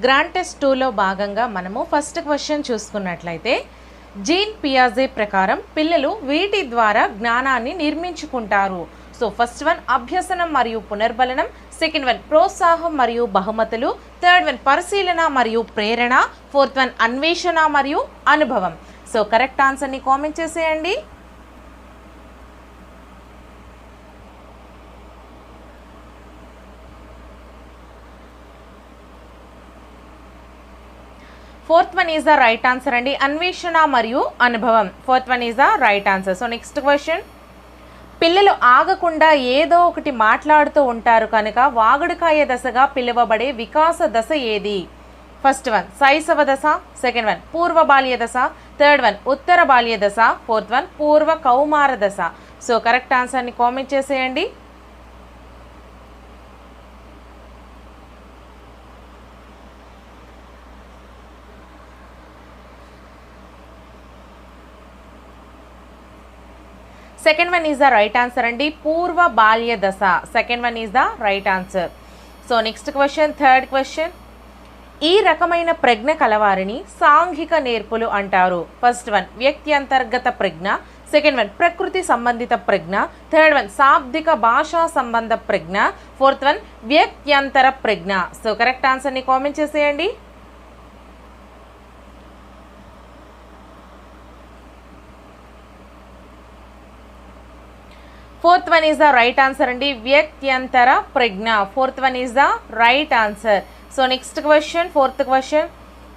Grand test 2లో భాగంగా మనము ఫస్ట్ క్వశ్చన్ చూసుకున్నట్లయితే జీన్ పియాజే ప్రకారం పిల్లలు వీటి ద్వారా జ్ఞానాన్ని నిర్మించుకుంటారు. సో ఫస్ట్ వన్ అభ్యసనం మరియు పునర్బలనం, సెకండ్ వన్ ప్రోత్సాహం మరియు బహుమతులు, థర్డ్ వన్ పరిశీలన మరియు ప్రేరణ, ఫోర్త్ వన్ అన్వేషణ మరియు అనుభవం. సో కరెక్ట్ ఆన్సర్ని కామెంట్ చేసేయండి. Fourth one is the right answer అండి. అన్వేషణ మరియు అనుభవం, fourth one is the right answer. So next question, పిల్లలు ఆగకుండా ఏదో ఒకటి మాట్లాడుతూ ఉంటారు కనుక వాగుడుకాయ దశగా పిలువబడే వికాస దశ ఏది? ఫస్ట్ వన్ శైశవ దశ, సెకండ్ వన్ పూర్వ బాల్య దశ, థర్డ్ వన్ ఉత్తర బాల్య దశ, ఫోర్త్ వన్ పూర్వ కౌమార దశ. సో కరెక్ట్ ఆన్సర్ని కామెంట్ చేసేయండి. Second one is the right answer అండి, పూర్వ బాల్య దశ. Second one is the right answer. So next question, third question, ఈ రకమైన ప్రజ్ఞ కలవారిని సాంఘిక నేర్పులు అంటారు. ఫస్ట్ వన్ వ్యక్తి అంతర్గత ప్రజ్ఞ, సెకండ్ వన్ ప్రకృతి సంబంధిత ప్రజ్ఞ, థర్డ్ వన్ శాబ్దిక భాషా సంబంధ ప్రజ్ఞ, ఫోర్త్ వన్ వ్యక్త్యంతర ప్రజ్ఞ. సో కరెక్ట్ ఆన్సర్ని కామెంట్ చేసేయండి. Fourth one is the right answer అండి, వ్యక్త్యంతర ప్రజ్ఞ. Fourth one is the right answer. So next question, fourth question,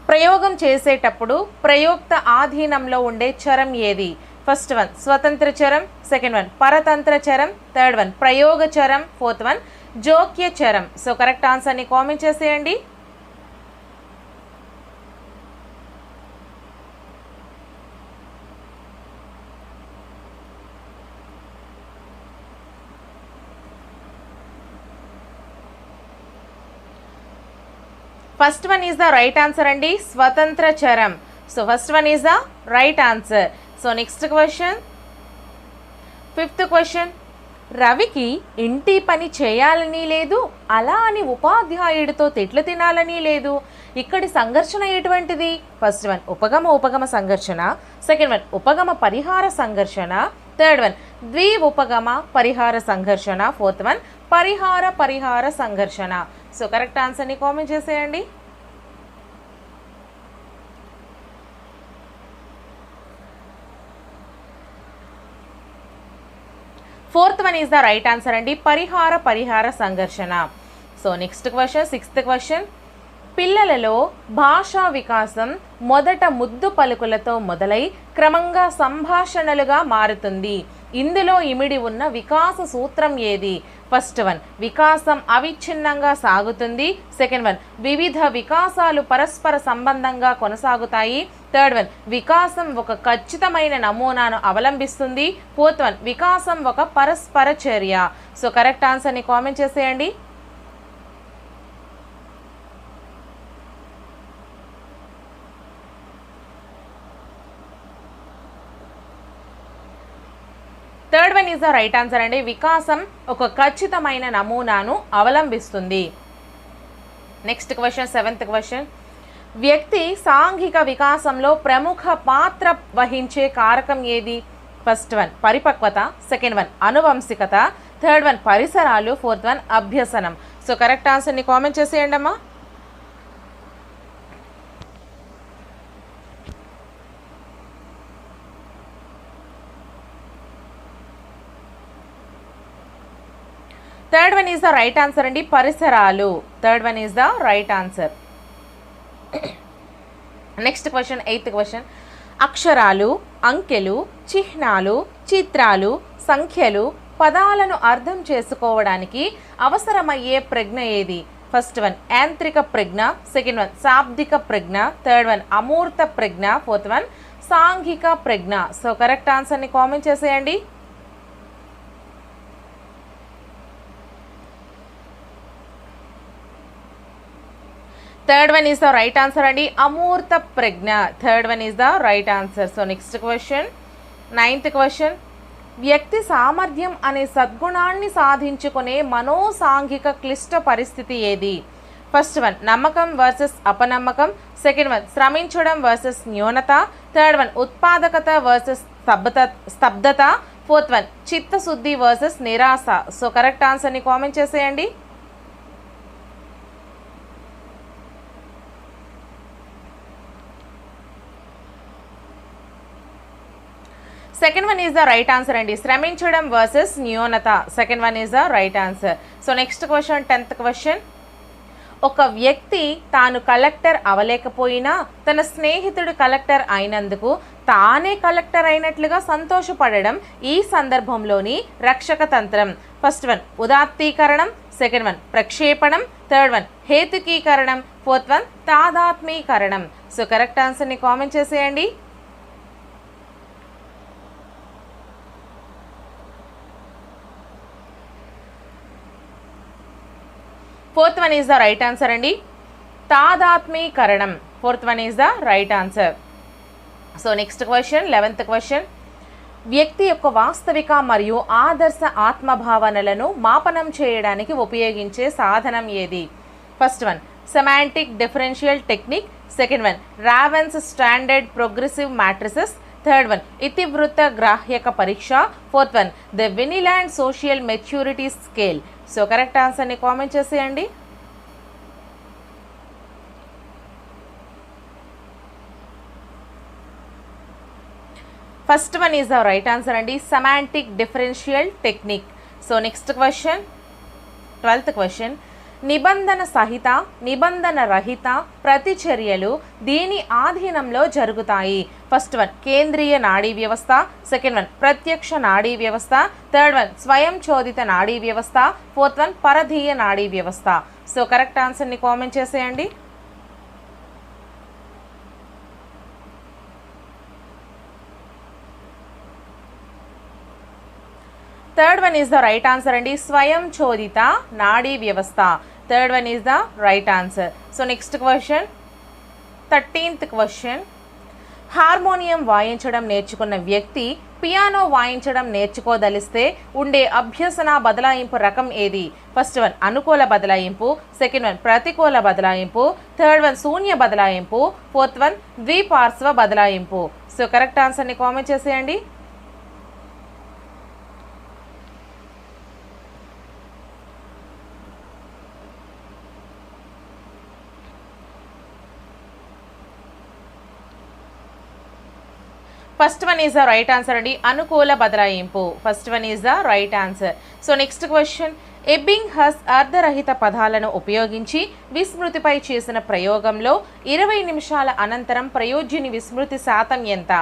ప్రయోగం చేసేటప్పుడు ప్రయోక్త ఆధీనంలో ఉండే చరం ఏది? ఫస్ట్ వన్ స్వతంత్ర చరం, సెకండ్ వన్ పరతంత్ర చరం, థర్డ్ వన్ ప్రయోగ చరం, ఫోర్త్ వన్ జోక్య చరం. సో కరెక్ట్ ఆన్సర్ని కామెంట్ చేసేయండి. First one is the right answer అండి, స్వతంత్ర చరం. So first one is the right answer. So next question, fifth question, రవికి ఇంటి పని చేయాలని లేదు, అలా అని ఉపాధ్యాయుడితో తిట్లు తినాలని లేదు. ఇక్కడి సంఘర్షణ ఎటువంటిది? ఫస్ట్ వన్ ఉపగమ సంఘర్షణ, సెకండ్ వన్ ఉపగమ పరిహార సంఘర్షణ, థర్డ్ వన్ ఉపగమ పరిహార సంఘర్షణ, ఫోర్త్ వన్ పరిహార సంఘర్షణ. సో కరెక్ట్ ఆన్సర్ని కామెంట్ చేసేయండి. Fourth one is the right answer అండి, పరిహార సంఘర్షణ. So next question, sixth question, పిల్లలలో భాషా వికాసం మొదట ముద్దు పలుకులతో మొదలై క్రమంగా సంభాషణలుగా మారుతుంది. ఇందులో ఇమిడి ఉన్న వికాస సూత్రం ఏది? ఫస్ట్ వన్ వికాసం అవిచ్ఛిన్నంగా సాగుతుంది, సెకండ్ వన్ వివిధ వికాసాలు పరస్పర సంబంధంగా కొనసాగుతాయి, థర్డ్ వన్ వికాసం ఒక ఖచ్చితమైన నమూనాను అవలంబిస్తుంది, ఫోర్త్ వన్ వికాసం ఒక పరస్పర చర్య. సో కరెక్ట్ ఆన్సర్ని కామెంట్ చేసేయండి. Third one is the right answer అండి, వికాసం ఒక ఖచ్చితమైన నమూనాను అవలంబిస్తుంది. నెక్స్ట్ క్వశ్చన్, సెవెంత్ క్వశ్చన్, వ్యక్తి సాంఘిక వికాసంలో ప్రముఖ పాత్ర వహించే కారకం ఏది? ఫస్ట్ వన్ పరిపక్వత, సెకండ్ వన్ అనువంశికత, థర్డ్ వన్ పరిసరాలు, ఫోర్త్ వన్ అభ్యసనం. సో కరెక్ట్ ఆన్సర్ని కామెంట్ చేసేయండి అమ్మా. Third one is the right answer అండి, పరిసరాలు. Third one is the right answer. Next question, eighth question, అక్షరాలు, అంకెలు, చిహ్నాలు, చిత్రాలు, సంఖ్యలు, పదాలను అర్థం చేసుకోవడానికి అవసరమయ్యే ప్రజ్ఞ ఏది? ఫస్ట్ వన్ యాంత్రిక ప్రజ్ఞ, సెకండ్ వన్ శాబ్దిక ప్రజ్ఞ, థర్డ్ వన్ అమూర్త ప్రజ్ఞ, ఫోర్త్ వన్ సాంఘిక ప్రజ్ఞ. సో కరెక్ట్ ఆన్సర్ని కామెంట్ చేసేయండి. Third one is the right answer అండి, అమూర్త ప్రజ్ఞ. Third one is the right answer. So next question, ninth question, వ్యక్తి సామర్థ్యం అనే సద్గుణాన్ని సాధించుకునే మనోసాంఘిక క్లిష్ట పరిస్థితి ఏది? ఫస్ట్ వన్ నమ్మకం వర్సెస్ అపనమ్మకం, సెకండ్ వన్ శ్రమించడం వర్సెస్ న్యూనత, థర్డ్ వన్ ఉత్పాదకత వర్సెస్ స్తబ్దత, ఫోర్త్ వన్ చిత్తశుద్ధి వర్సెస్ నిరాశ. సో కరెక్ట్ ఆన్సర్ని కామెంట్ చేసేయండి. Second one is the right answer అండి. శ్రమించడం వర్సెస్ న్యూనత, second one is the right answer. So next question, 10th question. ఒక వ్యక్తి తాను కలెక్టర్ అవలేకపోయినా తన స్నేహితుడు కలెక్టర్ అయినందుకు తానే కలెక్టర్ అయినట్లుగా సంతోషపడడం ఈ సందర్భంలోని రక్షక తంత్రం. ఫస్ట్ వన్ ఉదాత్తీకరణం, సెకండ్ వన్ ప్రక్షేపణం, థర్డ్ వన్ హేతుకీకరణం, ఫోర్త్ వన్ తాదాత్మీకరణం. సో కరెక్ట్ ఆన్సర్ని కామెంట్ చేసేయండి. Fourth one is the right answer అండి. తాదాత్మీకరణం, fourth one is the right answer. So next question, 11th question. వ్యక్తి యొక్క వాస్తవిక మరియు ఆదర్శ ఆత్మభావనలను మాపనం చేయడానికి ఉపయోగించే సాధనం ఏది? First one semantic differential technique, second one Raven's standard progressive matrices, third one ఇతివృత్త గ్రాహ్యక పరీక్ష, fourth one the Vineland social maturity scale. So correct ఆన్సర్ని కామెంట్ చేసేయండి. First one is the right answer అండి, semantic differential technique. So next question, 12th question. నిబంధన సహిత నిబంధన రహిత ప్రతిచర్యలు దీని ఆధీనంలో జరుగుతాయి. ఫస్ట్ వన్ కేంద్రీయ నాడీ వ్యవస్థ, సెకండ్ వన్ ప్రత్యక్ష నాడీ వ్యవస్థ, థర్డ్ వన్ స్వయం చోదిత నాడీ వ్యవస్థ, ఫోర్త్ వన్ పరధీయ నాడీ వ్యవస్థ. సో కరెక్ట్ ఆన్సర్ని కామెంట్ చేసేయండి. Third one is the right answer అండి, స్వయం చోదిత నాడీ వ్యవస్థ. Third one is the right answer. So next question, 13th question. Harmonium వాయించడం నేర్చుకున్న వ్యక్తి పియానో వాయించడం నేర్చుకోదలిస్తే ఉండే అభ్యసన బదలాయింపు రకం ఏది? ఫస్ట్ వన్ అనుకూల బదలాయింపు, సెకండ్ వన్ ప్రతికూల బదలాయింపు, థర్డ్ వన్ శూన్య బదలాయింపు, ఫోర్త్ వన్ ద్విపార్శ్వ బదలాయింపు. సో కరెక్ట్ ఆన్సర్ని కామెంట్ చేసేయండి. First one is the right answer అండి, అనుకూల బదలాయింపు. First one is the right answer. So next question. Ebbinghaus అర్ధరహిత పదాలను ఉపయోగించి విస్మృతిపై చేసిన ప్రయోగంలో 20 నిమిషాల అనంతరం ప్రయోజ్యుని విస్మృతి శాతం ఎంత?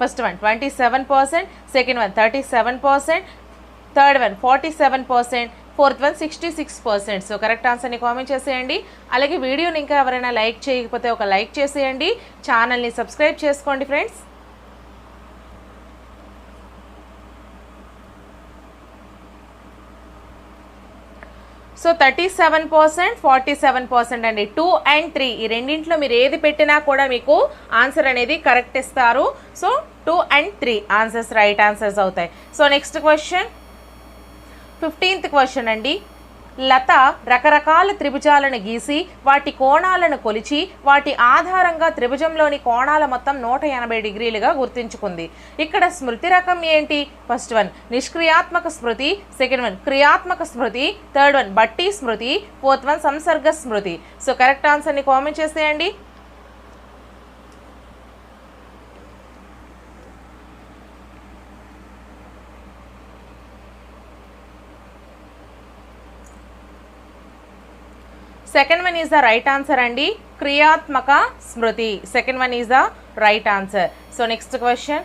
First one 27%, second one 37%, third one 47%, fourth one 66%. So correct ఆన్సర్ని కామెంట్ చేసేయండి. అలాగే వీడియోని ఇంకా ఎవరైనా లైక్ చేయకపోతే ఒక లైక్ చేసేయండి. ఛానల్ని సబ్స్క్రైబ్ చేసుకోండి ఫ్రెండ్స్. సో 37%, 47% అండి. 2 and 3 ఈ రెండింటిలో మీరు ఏది పెట్టినా కూడా మీకు ఆన్సర్ అనేది కరెక్ట్ ఇస్తారు. So 2 and 3 answers right answers అవుతాయి. So next question, 15th question అండి. లత రకరకాల త్రిభుజాలను గీసి వాటి కోణాలను కొలిచి వాటి ఆధారంగా త్రిభుజంలోని కోణాల మొత్తం 180 డిగ్రీలుగా గుర్తించుకుంది. ఇక్కడ స్మృతి రకం ఏంటి? ఫస్ట్ వన్ నిష్క్రియాత్మక స్మృతి, సెకండ్ వన్ క్రియాత్మక స్మృతి, థర్డ్ వన్ బట్టి స్మృతి, ఫోర్త్ వన్ సంసర్గ స్మృతి. సో కరెక్ట్ ఆన్సర్ని కామెంట్ చేసేయండి. Second one is the right answer అండి, క్రియాత్మక స్మృతి. Second one is the right answer. So next question.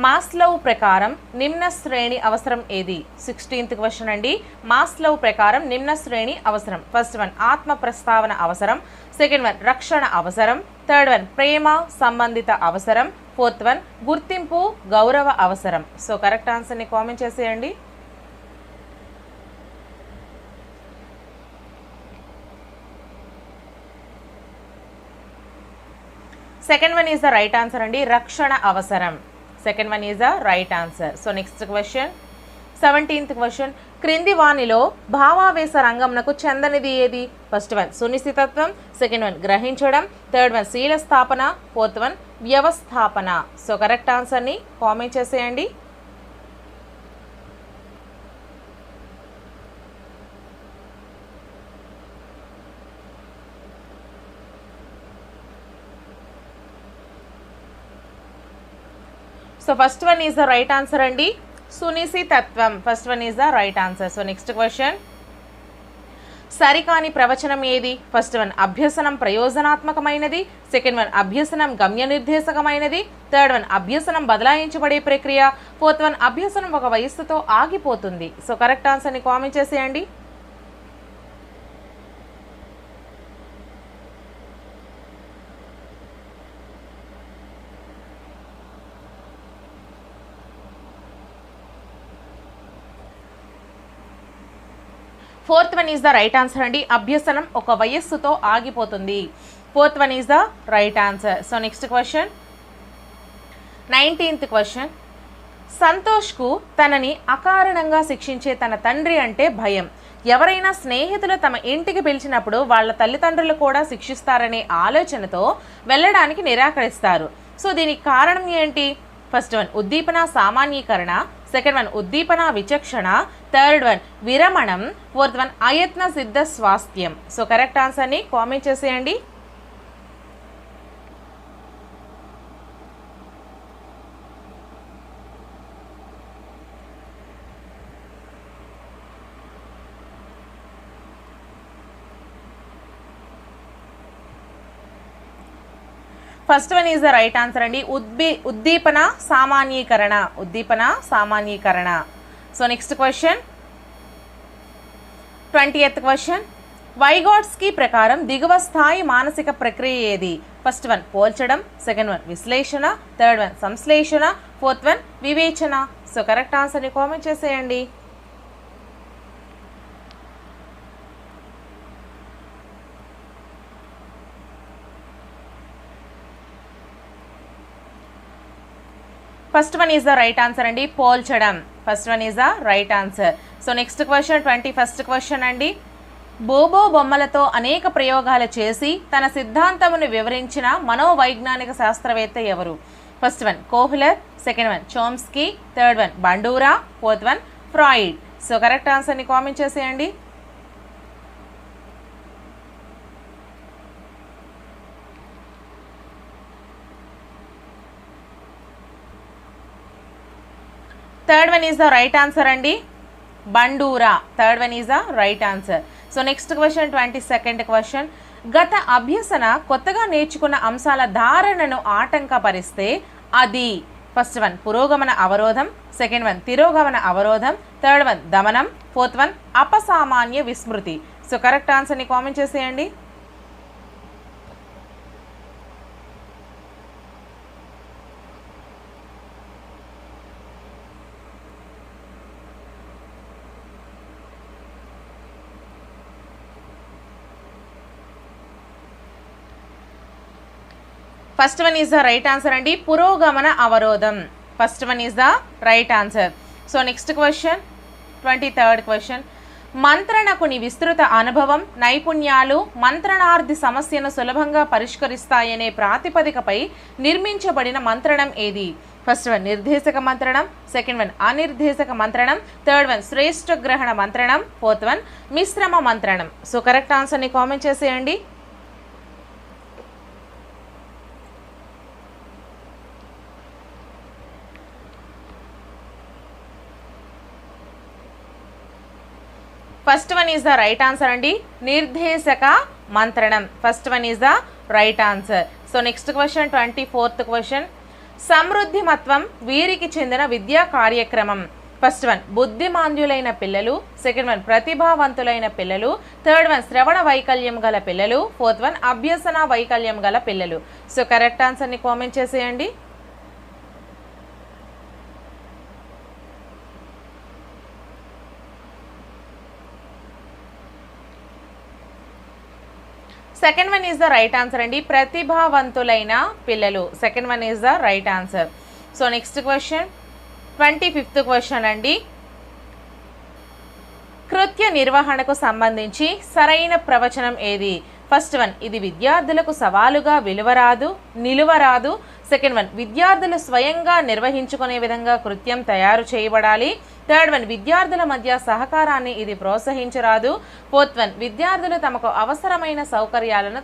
Maslow ప్రకారం నిమ్న శ్రేణి అవసరం ఏది? 16th క్వశ్చన్ అండి. మాస్లో ప్రకారం నిమ్న శ్రేణి అవసరం. ఫస్ట్ వన్ ఆత్మ ప్రస్తావన అవసరం, సెకండ్ వన్ రక్షణ అవసరం, థర్డ్ వన్ ప్రేమ సంబంధిత అవసరం, ఫోర్త్ వన్ గుర్తింపు గౌరవ అవసరం. సో కరెక్ట్ ఆన్సర్ని కామెంట్ చేసేయండి. Second one is the right answer అండి, రక్షణ అవసరం. Second one is the right answer. So next question. 17th question క్రింది వానిలో భావావేశ రంగంనకు చెందనిది ఏది? ఫస్ట్ వన్ సునిశ్చితత్వం, సెకండ్ వన్ గ్రహించడం, థర్డ్ వన్ శీల స్థాపన, ఫోర్త్ వన్ వ్యవస్థాపన. సో కరెక్ట్ ఆన్సర్ని కామెంట్ చేసేయండి. So first one is the right answer అండి, సునిశ్చితత్వం. First one is the right answer. So next question సరికాని ప్రవచనం ఏది? ఫస్ట్ వన్ అభ్యసనం ప్రయోజనాత్మకమైనది, సెకండ్ వన్ అభ్యసనం గమ్య నిర్దేశకమైనది, థర్డ్ వన్ అభ్యసనం బదలాయించబడే ప్రక్రియ, ఫోర్త్ వన్ అభ్యసనం ఒక వయస్సుతో ఆగిపోతుంది. సో కరెక్ట్ ఆన్సర్ని కామెంట్ చేసేయండి. Fourth one is the right answer అండి, అభ్యసనం ఒక వయస్సుతో ఆగిపోతుంది. Fourth one is the right answer. So next question 19th question సంతోష్కు తనని అకారణంగా శిక్షించే తన తండ్రి అంటే భయం. ఎవరైనా స్నేహితులు తమ ఇంటికి పిలిచినప్పుడు వాళ్ళ తల్లిదండ్రులు కూడా శిక్షిస్తారనే ఆలోచనతో వెళ్ళడానికి నిరాకరిస్తారు. సో దీనికి కారణం ఏంటి? ఫస్ట్ వన్ ఉద్దీపన సామాన్యీకరణ, సెకండ్ వన్ ఉద్దీపన విచక్షణ, థర్డ్ వన్ విరమణం, ఫోర్త్ వన్ అయత్న సిద్ధ స్వాస్థ్యం. సో కరెక్ట్ ఆన్సర్ని కామెంట్ చేసేయండి. First one is the right answer అండి, ఉద్దీపన సామాన్యీకరణ. ఉద్దీపన సామాన్యీకరణ. So next question 20th question Vygotsky ప్రకారం దిగువ స్థాయి మానసిక ప్రక్రియ ఏది? ఫస్ట్ వన్ పోల్చడం, సెకండ్ వన్ విశ్లేషణ, థర్డ్ వన్ సంశ్లేషణ, ఫోర్త్ వన్ వివేచన. సో కరెక్ట్ ఆన్సర్ని కామెంట్ చేసేయండి. First one is the right answer అండి, పోల్చడం. First one is the right answer. So next question 21st question అండి బోబో బొమ్మలతో అనేక ప్రయోగాలు చేసి తన సిద్ధాంతమును వివరించిన మనోవైజ్ఞానిక శాస్త్రవేత్త ఎవరు? First one Kohler, second one Chomsky, third one Bandura, fourth one Freud. So correct ఆన్సర్ని కామెంట్ చేసేయండి. Third one is the right answer అండి, Bandura. Third one is the right answer. So next question 22nd question గత అభ్యసన కొత్తగా నేర్చుకున్న అంశాల ధారణను ఆటంకపరిస్తే అది? First one పురోగమన అవరోధం, సెకండ్ వన్ తిరోగమన అవరోధం, థర్డ్ వన్ దమనం, ఫోర్త్ వన్ అపసామాన్య విస్మృతి. సో కరెక్ట్ ఆన్సర్ని కామెంట్ చేసేయండి. First one is the right answer అండి, పురోగమన అవరోధం. First one is the right answer. So next question 23rd question మంత్రణకుని విస్తృత అనుభవం, నైపుణ్యాలు మంత్రణార్థి సమస్యను సులభంగా పరిష్కరిస్తాయనే ప్రాతిపదికపై నిర్మించబడిన మంత్రణం ఏది? ఫస్ట్ వన్ నిర్దేశక మంత్రణం, సెకండ్ వన్ అనిర్దేశక మంత్రణం, థర్డ్ వన్ శ్రేష్ఠ గ్రహణ మంత్రణం, ఫోర్త్ వన్ మిశ్రమ మంత్రణం. సో కరెక్ట్ ఆన్సర్ని కామెంట్ చేసేయండి. First one is the right answer అండి, నిర్దేశక మంత్రణం. First one is the right answer. So next question 24th question సమృద్ధిమత్వం వీరికి చెందిన విద్యా కార్యక్రమం. ఫస్ట్ వన్ బుద్ధిమాంద్యులైన పిల్లలు, సెకండ్ వన్ ప్రతిభావంతులైన పిల్లలు, థర్డ్ వన్ శ్రవణ వైకల్యం గల పిల్లలు, ఫోర్త్ వన్ అభ్యసన వైకల్యం గల పిల్లలు. సో కరెక్ట్ ఆన్సర్ని కామెంట్ చేసేయండి. Second one is the right answer అండి, ప్రతిభావంతులైన పిల్లలు. Second one is the right answer. So next question 25th question అండి కృత్య నిర్వహణకు సంబంధించి సరైన ప్రవచనం ఏది? ఫస్ట్ వన్, ఇది విద్యార్థులకు సవాలుగా నిలువరాదు. సెకండ్ వన్, విద్యార్థులు స్వయంగా నిర్వహించుకునే విధంగా కృత్యం తయారు చేయబడాలి. థర్డ్ వన్, విద్యార్థుల మధ్య సహకారాన్ని ఇది ప్రోత్సహించరాదు. ఫోర్త్ వన్, విద్యార్థులు తమకు అవసరమైన సౌకర్యాలను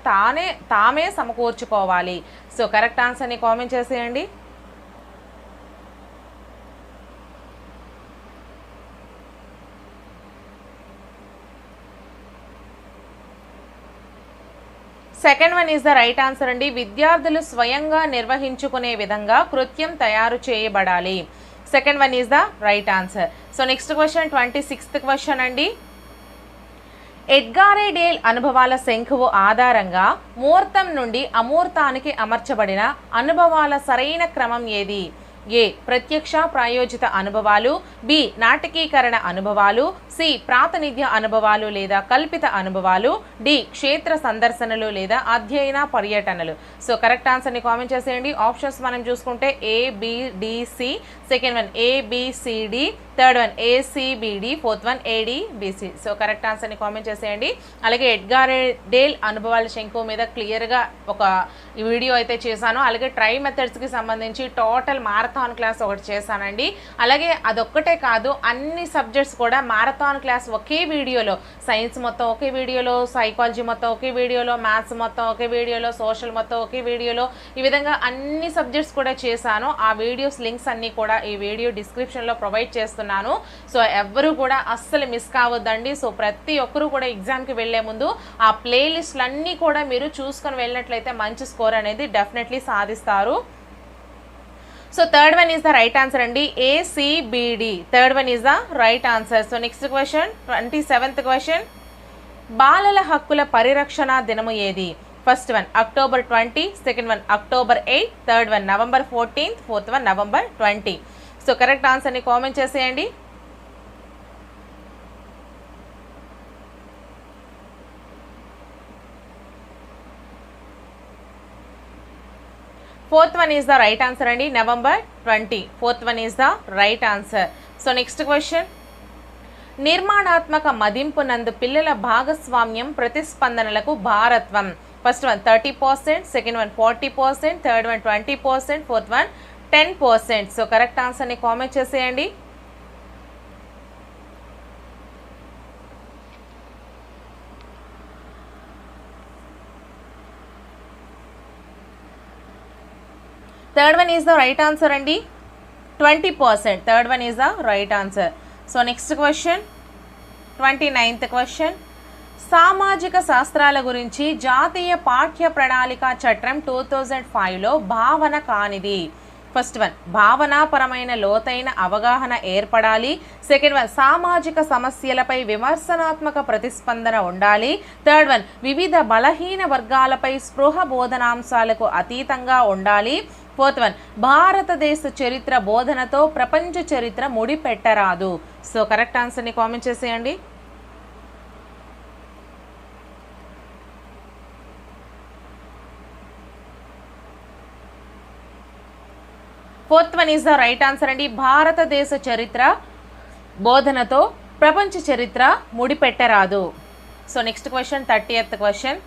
తామే సమకూర్చుకోవాలి. సో కరెక్ట్ ఆన్సర్ని కామెంట్ చేసేయండి. Second one is the right answer అండి. విద్యార్థులు స్వయంగా నిర్వహించుకునే విధంగా కృత్యం తయారు చేయబడాలి. Second one is the right answer. So next question 26th question అండి. ఎడ్గారే డేల్ అనుభవాల శంఖువు ఆధారంగా మూర్తం నుండి అమూర్తానికి అమర్చబడిన అనుభవాల సరైన క్రమం ఏది? ఏ, ప్రత్యక్ష ప్రాయోజిత అనుభవాలు, బి, నాటకీకరణ అనుభవాలు, సి, ప్రాతినిధ్య అనుభవాలు లేదా కల్పిత అనుభవాలు, డి, క్షేత్ర సందర్శనలు లేదా అధ్యయన పర్యటనలు. సో కరెక్ట్ ఆన్సర్ని కామెంట్ చేసేయండి. ఆప్షన్స్ మనం చూసుకుంటే A, B, D, C, second one A, B, C, D, third one A C B D, fourth one A D, B C. So correct ఆన్సర్ని కామెంట్ చేసేయండి. అలాగే ఎడ్గారే డేల్ అనుభవాల శంఖు మీద క్లియర్గా ఒక వీడియో అయితే చేశాను. అలాగే ట్రై మెథడ్స్కి సంబంధించి టోటల్ మారథాన్ క్లాస్ ఒకటి చేశానండి. అలాగే అదొక్కటే కాదు, అన్ని సబ్జెక్ట్స్ కూడా మారథాన్ క్లాస్ ఒకే వీడియోలో, సైన్స్ మొత్తం ఒకే వీడియోలో, సైకాలజీ మొత్తం ఒకే వీడియోలో, మ్యాథ్స్ మొత్తం ఒకే వీడియోలో, సోషల్ మొత్తం ఒకే వీడియోలో, ఈ విధంగా అన్ని సబ్జెక్ట్స్ కూడా చేశాను. ఆ వీడియోస్ లింక్స్ అన్నీ కూడా ఈ వీడియో డిస్క్రిప్షన్లో ప్రొవైడ్ చేస్తున్నాను. సో ఎవ్వరూ కూడా అస్సలు మిస్ కావద్దండి. సో ప్రతి ఒక్కరూ కూడా ఎగ్జామ్కి వెళ్లే ముందు ఆ ప్లేలిస్ట్లన్నీ కూడా మీరు చూసుకొని వెళ్ళినట్లయితే మంచి స్కోర్ అనేది డెఫినెట్లీ సాధిస్తారు. So third one is the right answer అండి. A C B D, third one is the right answer. So next question 27th question. బాలల హక్కుల పరిరక్షణ దినము ఏది? First one October 20, second one October 8, third one November 14, fourth one November 20. So correct ఆన్సర్ని comment చేసేయండి. Fourth one is the right answer అండి. November 20, fourth one is the right answer. So next question. నిర్మాణాత్మక మదింపు నందు పిల్లల భాగస్వామ్యం ప్రతిస్పందనలకు భారత్వం. First one 30%, second one 40%, third one 20%, fourth one 10%. So correct ఆన్సర్ని కామెంట్ చేసేయండి. Third one is the right answer అండి. 20%, third one is the right answer. So next question 29th question. సామాజిక శాస్త్రాల గురించి జాతీయ పాఠ్య ప్రణాళిక చట్టం 2005లో భావన కానిది. ఫస్ట్ వన్ భావనాపరమైన లోతైన అవగాహన ఏర్పడాలి. సెకండ్ వన్ సామాజిక సమస్యలపై విమర్శనాత్మక ప్రతిస్పందన ఉండాలి. థర్డ్ వన్ వివిధ బలహీన వర్గాలపై స్పృహ బోధనాంశాలకు అతీతంగా ఉండాలి. ఫోర్త్ వన్ భారతదేశ చరిత్ర బోధనతో ప్రపంచ చరిత్ర ముడిపెట్టరాదు. సో కరెక్ట్ ఆన్సర్ని కామెంట్ చేసేయండి. Fourth one is the right answer అండి. భారతదేశ చరిత్ర బోధనతో ప్రపంచ చరిత్ర ముడిపెట్టరాదు. So next question 30th question.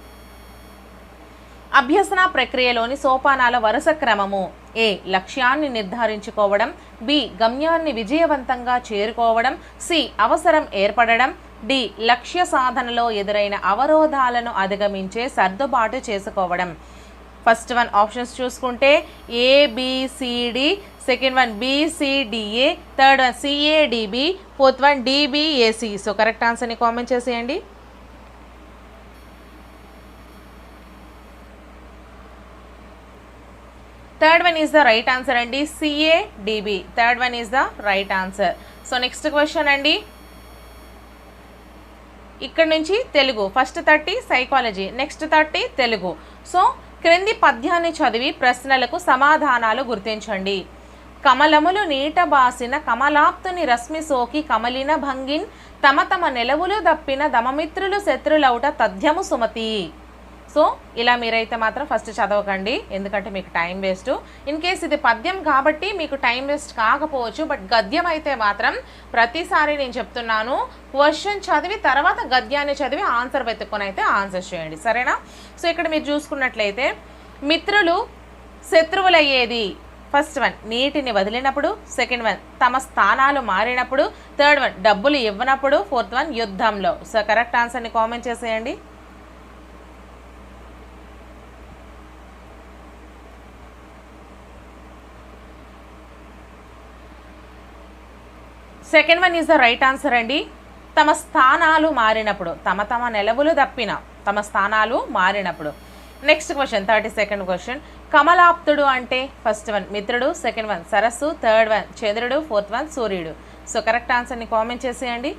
అభ్యసన ప్రక్రియలోని సోపానాల వరుస క్రమము. ఏ, లక్ష్యాన్ని నిర్ధారించుకోవడం, బి, గమ్యాన్ని విజయవంతంగా చేరుకోవడం, సి, అవసరం ఏర్పడడం, డి, లక్ష్య సాధనలో ఎదురైన అవరోధాలను అధిగమించే సర్దుబాటు చేసుకోవడం. ఫస్ట్ వన్ ఆప్షన్స్ చూసుకుంటే A B C D, second one B C D A, third one C A D B, fourth one D B A C. So correct ఆన్సర్ని కామెంట్ చేసేయండి. Third one is the right answer అండి. C A D B, third one is the right answer. So next question అండి. ఇక్కడ నుంచి Telugu first 30 psychology, next 30 Telugu. So క్రింది పద్యాన్ని చదివి ప్రశ్నలకు సమాధానాలు గుర్తించండి. కమలములు నీట బాసిన కమలాప్తుని రశ్మి సోకి కమలిన భంగిన్ తమ తమ నెలవులు దప్పిన దమమిత్రులు శత్రులౌట తథ్యము సుమతి. సో ఇలా మీరైతే మాత్రం ఫస్ట్ చదవకండి, ఎందుకంటే మీకు టైం వేస్ట్. ఇన్ కేస్ ఇది పద్యం కాబట్టి మీకు టైం వేస్ట్ కాకపోవచ్చు, బట్ గద్యం అయితే మాత్రం ప్రతిసారి నేను చెప్తున్నాను, క్వశ్చన్ చదివి తర్వాత గద్యాన్ని చదివి ఆన్సర్ వెతుక్కొని అయితే ఆన్సర్ చేయండి, సరేనా? సో ఇక్కడ మీరు చూసుకున్నట్లయితే మిత్రులు శత్రువులయ్యేది. ఫస్ట్ వన్ నీటిని వదిలినప్పుడు, సెకండ్ వన్ తమ స్థానాలు మారినప్పుడు, థర్డ్ వన్ డబ్బులు ఇవ్వనప్పుడు, ఫోర్త్ వన్ యుద్ధంలో. సో కరెక్ట్ ఆన్సర్ని కామెంట్ చేసేయండి. Second one is the right answer అండి. తమ స్థానాలు మారినప్పుడు, తమ నెలవులు దప్పిన, తమ స్థానాలు మారినప్పుడు. Next question 32nd question. కమలాప్తుడు అంటే ఫస్ట్ వన్ మిత్రుడు, సెకండ్ వన్ సరస్సు, థర్డ్ వన్ చంద్రుడు, ఫోర్త్ వన్ సూర్యుడు. సో కరెక్ట్ ఆన్సర్ని కామెంట్ చేసేయండి.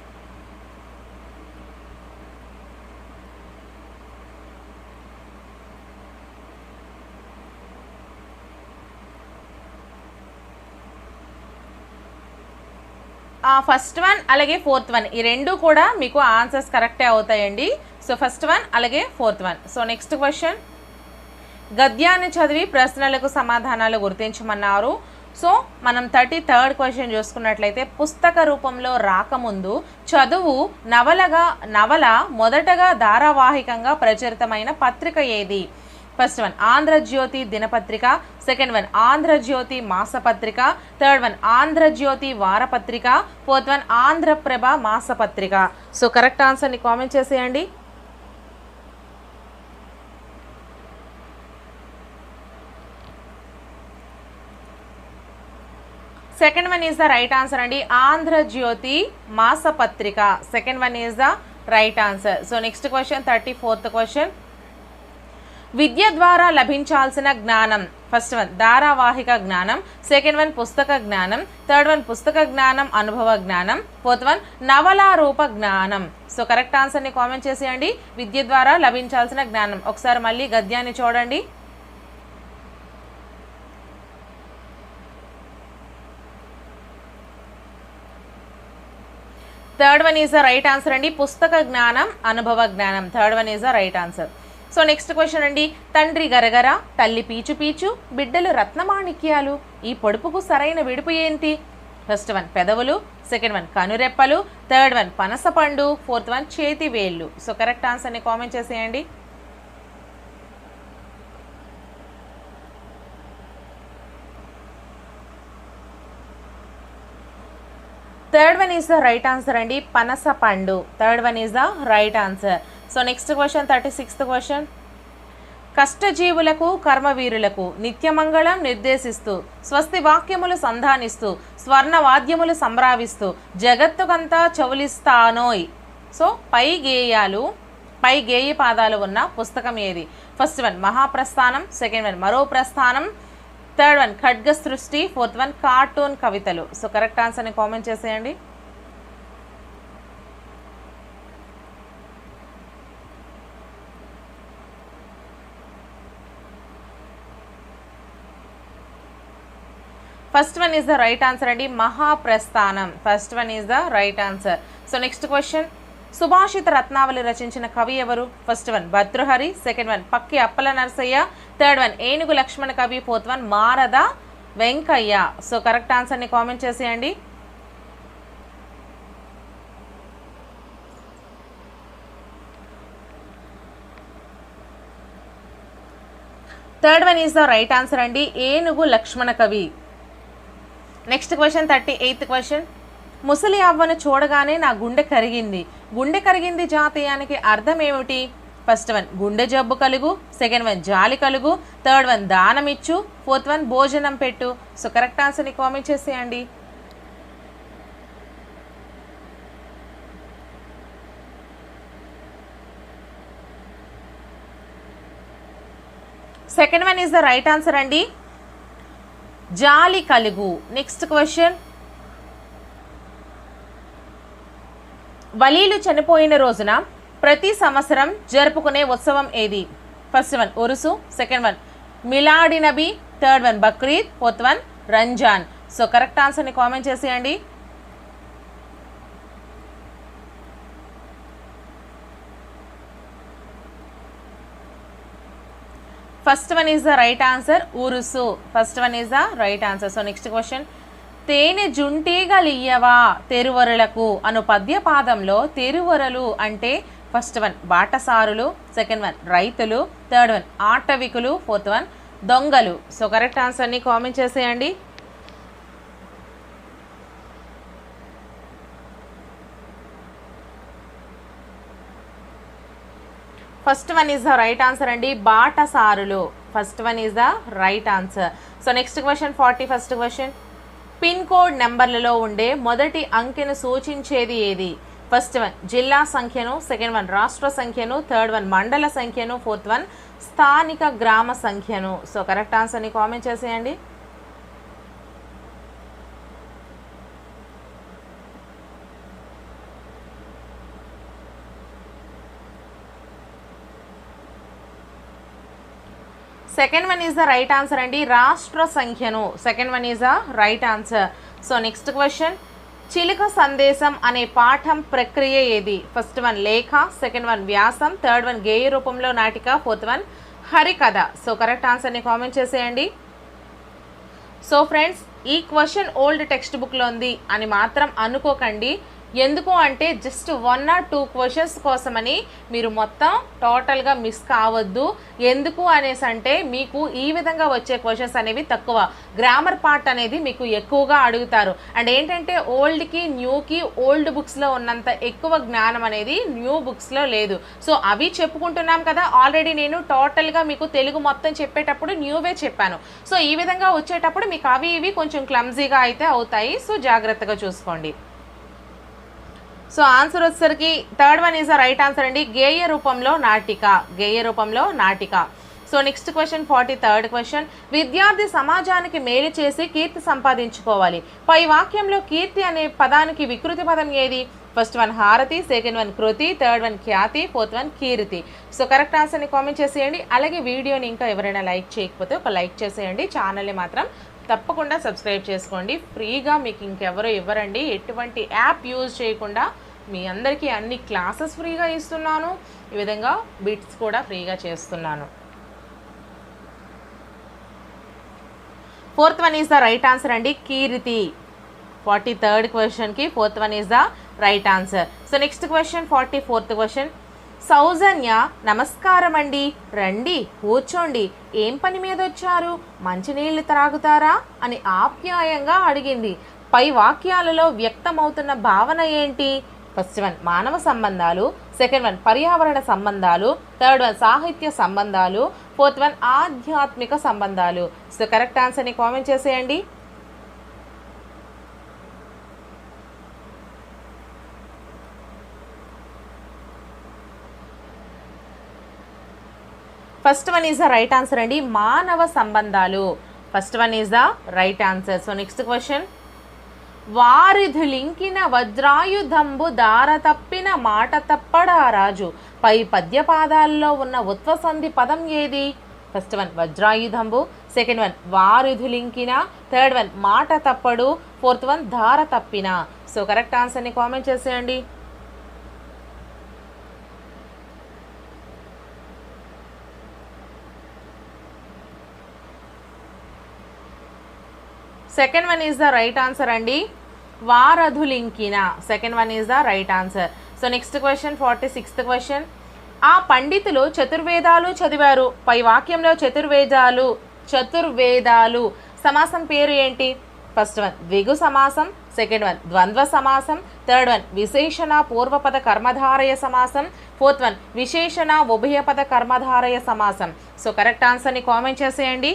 ఫస్ట్ వన్ అలాగే ఫోర్త్ వన్ ఈ రెండు కూడా మీకు ఆన్సర్స్ కరెక్టే అవుతాయండి. సో ఫస్ట్ వన్ అలాగే fourth one. So next question. గద్యాన్ని చదివి ప్రశ్నలకు సమాధానాలు గుర్తించమన్నారు. సో మనం 33rd క్వశ్చన్ చూసుకున్నట్లయితే పుస్తక రూపంలో రాకముందు చదువు నవల మొదటగా ధారావాహికంగా ప్రచురితమైన పత్రిక ఏది? ఫస్ట్ వన్ ఆంధ్రజ్యోతి దినపత్రిక, సెకండ్ వన్ ఆంధ్రజ్యోతి మాసపత్రిక, థర్డ్ వన్ ఆంధ్రజ్యోతి వారపత్రిక, ఫోర్త్ వన్ ఆంధ్రప్రభ మాసపత్రిక. సో కరెక్ట్ ఆన్సర్ని కామెంట్ చేసేయండి. Second one is the right answer అండి. ఆంధ్రజ్యోతి మాసపత్రిక, second one is the right answer. So next question 34th question. విద్య ద్వారా లభించాల్సిన జ్ఞానం. ఫస్ట్ వన్ ధారావాహిక జ్ఞానం, సెకండ్ వన్ పుస్తక జ్ఞానం, థర్డ్ వన్ పుస్తక జ్ఞానం అనుభవ జ్ఞానం, ఫోర్త్ వన్ నవలారూప జ్ఞానం. సో కరెక్ట్ ఆన్సర్ని కామెంట్ చేసేయండి. విద్య ద్వారా లభించాల్సిన జ్ఞానం. ఒకసారి మళ్ళీ గద్యాన్ని చూడండి. Third one is the right answer అండి. పుస్తక జ్ఞానం అనుభవ జ్ఞానం, third one is the right answer. So next question అండి. తండ్రి గరగర, తల్లి పీచు పీచు, బిడ్డలు రత్నమాణిక్యాలు, ఈ పొడుపుకు సరైన విడుపు ఏంటి? ఫస్ట్ వన్ పెదవులు, సెకండ్ వన్ కనురెప్పలు, థర్డ్ వన్ పనసపండు, ఫోర్త్ వన్ చేతి వేళ్ళు. సో కరెక్ట్ ఆన్సర్ని కామెంట్ చేసేయండి. Third one is the right answer అండి. పనస పండు, third one is the right answer. So next question 36th question. కష్టజీవులకు కర్మవీరులకు నిత్యమంగళం నిర్దేశిస్తూ స్వస్తి వాక్యములు సంధానిస్తూ స్వర్ణవాద్యములు సంభ్రావిస్తూ జగత్తుకంతా చౌలిస్తానోయ్. సో పై గేయ పాదాలు ఉన్న పుస్తకం ఏది? First one Mahaprasthanam, second one Maro Prasthanam, third one Khadga Srushti, fourth one cartoon కవితలు. సో కరెక్ట్ ఆన్సర్ని కామెంట్ చేసేయండి. First one is the right answer అండి. Mahaprasthanam, first one is the right answer. So next question. Subhashitha Ratnavali రచించిన కవి ఎవరు? First one Bhartruhari, second one Pakki Appala Narasayya, third one Enugu Lakshmana Kavi, fourth one Marada Venkayya. So correct ఆన్సర్ని comment చేసేయండి. Third one is the right answer అండి. ఏనుగు లక్ష్మణ కవి. Next question 38th question. ముసలి అవ్వను చూడగానే నా గుండె కరిగింది. గుండె కరిగింది జాతీయానికి అర్థం ఏమిటి? ఫస్ట్ వన్ గుండె జబ్బు కలుగు, సెకండ్ వన్ జాలి కలుగు, థర్డ్ వన్ దానమిచ్చు, ఫోర్త్ వన్ భోజనం పెట్టు. సో కరెక్ట్ ఆన్సర్ని కామెంట్ చేసేయండి. Second one is the right answer అండి. జాలి కలుగు. Next question. వలీలు చనిపోయిన రోజున ప్రతి సంవత్సరం జరుపుకునే ఉత్సవం ఏది? First one Urs, second one Miladi Nabi, third one Bakrid, fourth one Ramzan. So correct ఆన్సర్ని కామెంట్ చేసేయండి. First one is the right answer Urs. First one is the right answer. So next question, తేనె జుంటీగలియ్యవా తెరువరులకు అను పద్యపాదంలో తెరువరలు అంటే ఫస్ట్ వన్ బాటసారులు, సెకండ్ వన్ రైతులు, థర్డ్ వన్ ఆటవికులు, ఫోర్త్ వన్ దొంగలు. సో కరెక్ట్ ఆన్సర్ని కామెంట్ చేసేయండి. First one is the right answer అండి, బాటసారులు. First one is the right answer. So next question 41st question, pin code నెంబర్లలో ఉండే మొదటి అంకెను సూచించేది ఏది? ఫస్ట్ వన్ జిల్లా సంఖ్యను, సెకండ్ వన్ రాష్ట్ర సంఖ్యను, థర్డ్ వన్ మండల సంఖ్యను, ఫోర్త్ వన్ స్థానిక గ్రామ సంఖ్యను. సో కరెక్ట్ ఆన్సర్ని కామెంట్ చేసేయండి. Second one is the right answer అండి, రాష్ట్ర సంఖ్యను. Second one is the right answer. So next question, చిలుక సందేశం అనే పాఠం ప్రక్రియ ఏది? ఫస్ట్ వన్ లేఖ, సెకండ్ వన్ వ్యాసం, థర్డ్ వన్ గేయ రూపంలో నాటిక, ఫోర్త్ వన్ హరికథ. సో కరెక్ట్ ఆన్సర్ని కామెంట్ చేసేయండి. సో ఫ్రెండ్స్, ఈ క్వశ్చన్ ఓల్డ్ టెక్స్ట్ బుక్లో ఉంది అని మాత్రం అనుకోకండి. ఎందుకు అంటే జస్ట్ 1 or 2 క్వశ్చన్స్ కోసమని మీరు మొత్తం టోటల్గా మిస్ కావద్దు. ఎందుకు అనేసి అంటే మీకు ఈ విధంగా వచ్చే క్వశ్చన్స్ అనేవి తక్కువ, గ్రామర్ పార్ట్ అనేది మీకు ఎక్కువగా అడుగుతారు. అండ్ ఏంటంటే ఓల్డ్కి న్యూకి ఓల్డ్ బుక్స్లో ఉన్నంత ఎక్కువ జ్ఞానం అనేది న్యూ బుక్స్లో లేదు. సో అవి చెప్పుకుంటున్నాం కదా, ఆల్రెడీ నేను టోటల్గా మీకు తెలుగు మొత్తం చెప్పేటప్పుడు న్యూవే చెప్పాను. సో ఈ విధంగా వచ్చేటప్పుడు మీకు అవి ఇవి కొంచెం క్లమ్జీగా అయితే అవుతాయి. సో జాగ్రత్తగా చూసుకోండి. సో ఆన్సర్ వచ్చేసరికి third one is the right answer అండి, గేయ రూపంలో నాటిక. గేయ రూపంలో నాటిక. So next question 43rd question, విద్యార్థి సమాజానికి మేలు చేసి కీర్తి సంపాదించుకోవాలి. పై వాక్యంలో కీర్తి అనే పదానికి వికృతి పదం ఏది? ఫస్ట్ వన్ హారతి, సెకండ్ వన్ కృతి, థర్డ్ వన్ ఖ్యాతి, ఫోర్త్ వన్ కీర్తి. సో కరెక్ట్ ఆన్సర్ని కామెంట్ చేసేయండి. అలాగే వీడియోని ఇంకా ఎవరైనా లైక్ చేయకపోతే ఒక లైక్ చేసేయండి. ఛానల్ని మాత్రం తప్పకుండా సబ్స్క్రైబ్ చేసుకోండి. ఫ్రీగా మీకు ఇంకెవరో ఇవ్వరండి, ఎటువంటి యాప్ యూజ్ చేయకుండా మీ అందరికీ అన్ని క్లాసెస్ ఫ్రీగా ఇస్తున్నాను. ఈ విధంగా బిట్స్ కూడా ఫ్రీగా చేస్తున్నాను. Fourth one is the right answer అండి, కీర్తి. 43rd క్వశ్చన్కి fourth one is the right answer. So next question 44th question, సౌజన్య నమస్కారం అండి, రండి కూర్చోండి, ఏం పని మీద వచ్చారు, మంచినీళ్ళు త్రాగుతారా అని ఆప్యాయంగా అడిగింది. పై వాక్యాలలో వ్యక్తమవుతున్న భావన ఏంటి? ఫస్ట్ వన్ మానవ సంబంధాలు, సెకండ్ వన్ పర్యావరణ సంబంధాలు, థర్డ్ వన్ సాహిత్య సంబంధాలు, ఫోర్త్ వన్ ఆధ్యాత్మిక సంబంధాలు. సో కరెక్ట్ ఆన్సర్ని కామెంట్ చేసేయండి. First one is the right answer అండి, మానవ సంబంధాలు. First one is the right answer. So next question, వారిధులింకిన వజ్రాయుధంబు దార తప్పిన మాట తప్పడా రాజు. పై పద్యపాదాల్లో ఉన్న ఉత్వసంధి పదం ఏది? ఫస్ట్ వన్ వజ్రాయుధంబు, సెకండ్ వన్ వారిధులింకిన, థర్డ్ వన్ మాట తప్పడు, ఫోర్త్ వన్ దార తప్పిన. సో కరెక్ట్ ఆన్సర్ని కామెంట్ చేసేయండి. Second one is the right answer అండి, వారధులింకిన. Second one is the right answer. So next question 46th question, ఆ పండితులు చతుర్వేదాలు చదివారు. పై వాక్యంలో చతుర్వేదాలు సమాసం పేరు ఏంటి? ఫస్ట్ వన్ ద్విగు సమాసం, సెకండ్ వన్ ద్వంద్వ సమాసం, థర్డ్ వన్ విశేషణ పూర్వపద కర్మధారయ సమాసం, ఫోర్త్ వన్ విశేషణ ఉభయపద కర్మధారయ సమాసం. సో కరెక్ట్ ఆన్సర్ని కామెంట్ చేసేయండి.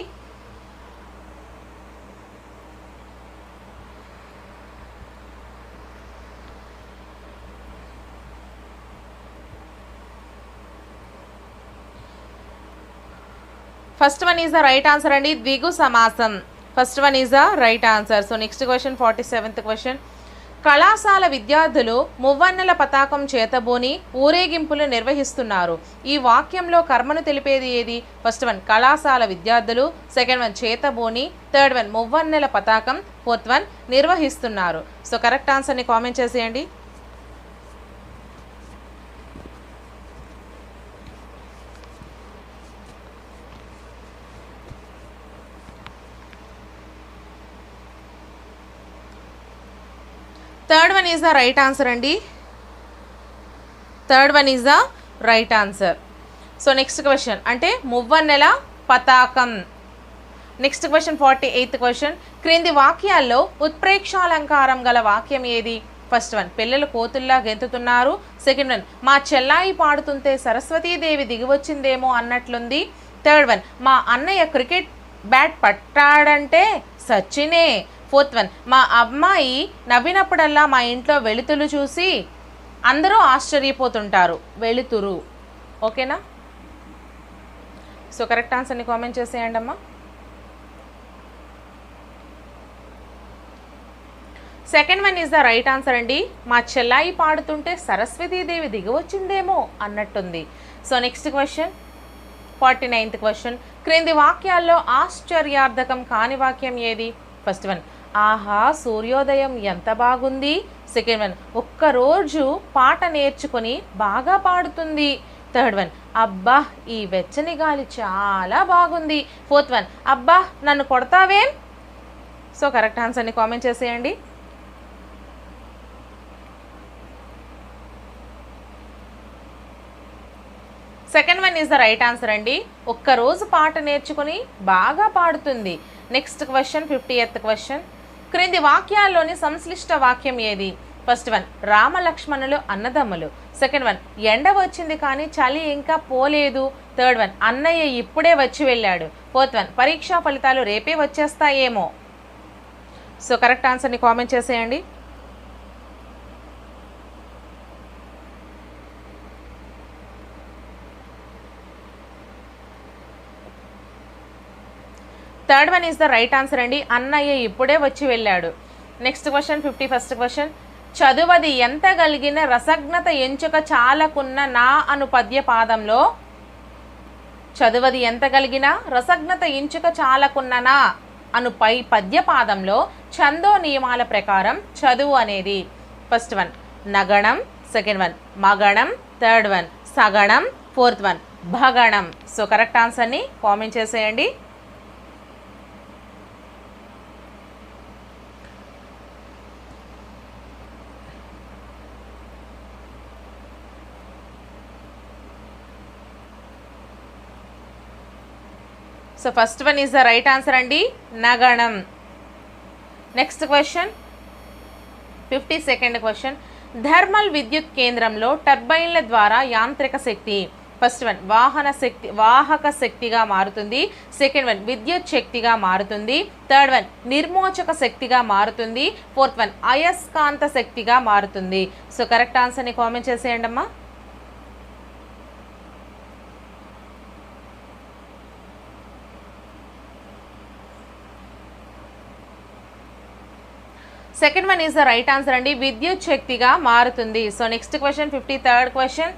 First one is the right answer అండి, ద్విగు సమాసం. First one is the right answer. So next question 47th question, కళాశాల విద్యార్థులు మువ్వన్నెల పతాకం చేతబోని ఊరేగింపులు నిర్వహిస్తున్నారు. ఈ వాక్యంలో కర్మను తెలిపేది ఏది? ఫస్ట్ వన్ కళాశాల విద్యార్థులు, సెకండ్ వన్ చేతబోని, థర్డ్ వన్ మువ్వన్నెల పతాకం, ఫోర్త్ వన్ నిర్వహిస్తున్నారు. సో కరెక్ట్ ఆన్సర్ని కామెంట్ చేసేయండి. Third one is the right answer అండి. Third one is the right answer. So next question అంటే మువ్వన్నెల పతాకం. Next question 48th question. క్రింది వాక్యాల్లో ఉత్ప్రేక్షాలంకారం గల వాక్యం ఏది? ఫస్ట్ వన్, పిల్లలు కోతుల్లా గెంతుతున్నారు. సెకండ్ వన్, మా చెల్లాయి పాడుతుంటే సరస్వతీదేవి దిగివచ్చిందేమో అన్నట్లుంది. థర్డ్ వన్, మా అన్నయ్య క్రికెట్ బ్యాట్ పట్టాడంటే సచినే. ఫోర్త్ వన్, మా అమ్మాయి నవ్వినప్పుడల్లా మా ఇంట్లో వెలుతులు చూసి అందరూ ఆశ్చర్యపోతుంటారు. వెలుతురు. ఓకేనా? సో కరెక్ట్ ఆన్సర్ని కామెంట్ చేసేయండి అమ్మా. Second one is the right answer అండి. మా చెల్లాయి పాడుతుంటే సరస్వతీదేవి దిగివచ్చిందేమో అన్నట్టుంది. So next question 49th question. క్రింది వాక్యాల్లో ఆశ్చర్యార్థకం కాని వాక్యం ఏది? ఫస్ట్ వన్, ఆహా సూర్యోదయం ఎంత బాగుంది. సెకండ్ వన్, ఒక్కరోజు పాట నేర్చుకొని బాగా పాడుతుంది. థర్డ్ వన్, అబ్బా ఈ వెచ్చని గాలి చాలా బాగుంది. ఫోర్త్ వన్, అబ్బా నన్ను కొడతావేం. సో కరెక్ట్ ఆన్సర్ని కామెంట్ చేసేయండి. Second one is the right answer అండి. ఒక్కరోజు పాట నేర్చుకుని బాగా పాడుతుంది. Next question 50th question. క్రింది వాక్యాల్లోని సంశ్లిష్ట వాక్యం ఏది? ఫస్ట్ వన్, రామలక్ష్మణులు అన్నదమ్ములు. సెకండ్ వన్, ఎండ వచ్చింది కానీ చలి ఇంకా పోలేదు. థర్డ్ వన్, అన్నయ్య ఇప్పుడే వచ్చి వెళ్ళాడు. ఫోర్త్ వన్, పరీక్షా ఫలితాలు రేపే వచ్చేస్తాయేమో. సో కరెక్ట్ ఆన్సర్ని కామెంట్ చేసేయండి. Third one is the right answer అండి. అన్నయ్య ఇప్పుడే వచ్చి వెళ్ళాడు. Next question 51st question. చదువది ఎంత కలిగిన రసజ్ఞత ఎంచుక చాలకున్న నా అను పద్య పాదంలో, చదువది ఎంత కలిగిన రసజ్ఞత ఎంచుక చాలకున్న నా అను పద్య పాదంలో ఛందో నియమాల ప్రకారం చదువు అనేది? ఫస్ట్ వన్ నగణం. సెకండ్ వన్ మగణం. థర్డ్ వన్ సగణం. ఫోర్త్ వన్ భగణం. సో కరెక్ట్ ఆన్సర్ని కామెంట్ చేసేయండి. So first one is the right answer అండి, నగణం. Next question 52nd question. Thermal విద్యుత్ కేంద్రంలో టర్బైన్ల ద్వారా యాంత్రిక శక్తి. ఫస్ట్ వన్ వాహక శక్తిగా మారుతుంది. సెకండ్ వన్ విద్యుత్ శక్తిగా మారుతుంది. థర్డ్ వన్ నిర్మోచక శక్తిగా మారుతుంది. ఫోర్త్ వన్ అయస్కాంత శక్తిగా మారుతుంది. సో కరెక్ట్ ఆన్సర్ని కామెంట్ చేసేయండి అమ్మా. Second one is the right answer అండి, విద్యుత్ శక్తిగా మారుతుంది. So next question 53rd question.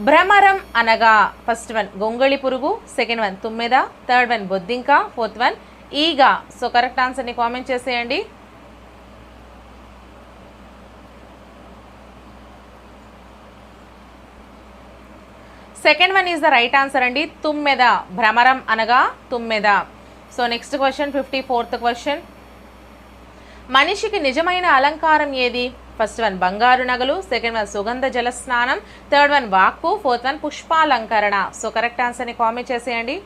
భ్రమరం అనగా? ఫస్ట్ వన్ గొంగళి పురుగు. సెకండ్ వన్ తుమ్మెద. థర్డ్ వన్ బొద్దింక. ఫోర్త్ వన్ ఈగ. సో కరెక్ట్ ఆన్సర్ని కామెంట్ చేసేయండి. Second one is the right answer అండి, తుమ్మెద. భ్రమరం అనగా తుమ్మెద. So next question 54th question. మనిషికి నిజమైన అలంకారం ఏది? ఫస్ట్ వన్ బంగారు నగలు. సెకండ్ వన్ సుగంధ జల స్నానం. థర్డ్ వన్ వాక్కు. ఫోర్త్ వన్ పుష్పాలంకరణ. సో కరెక్ట్ ఆన్సర్ని కామెంట్ చేసేయండి.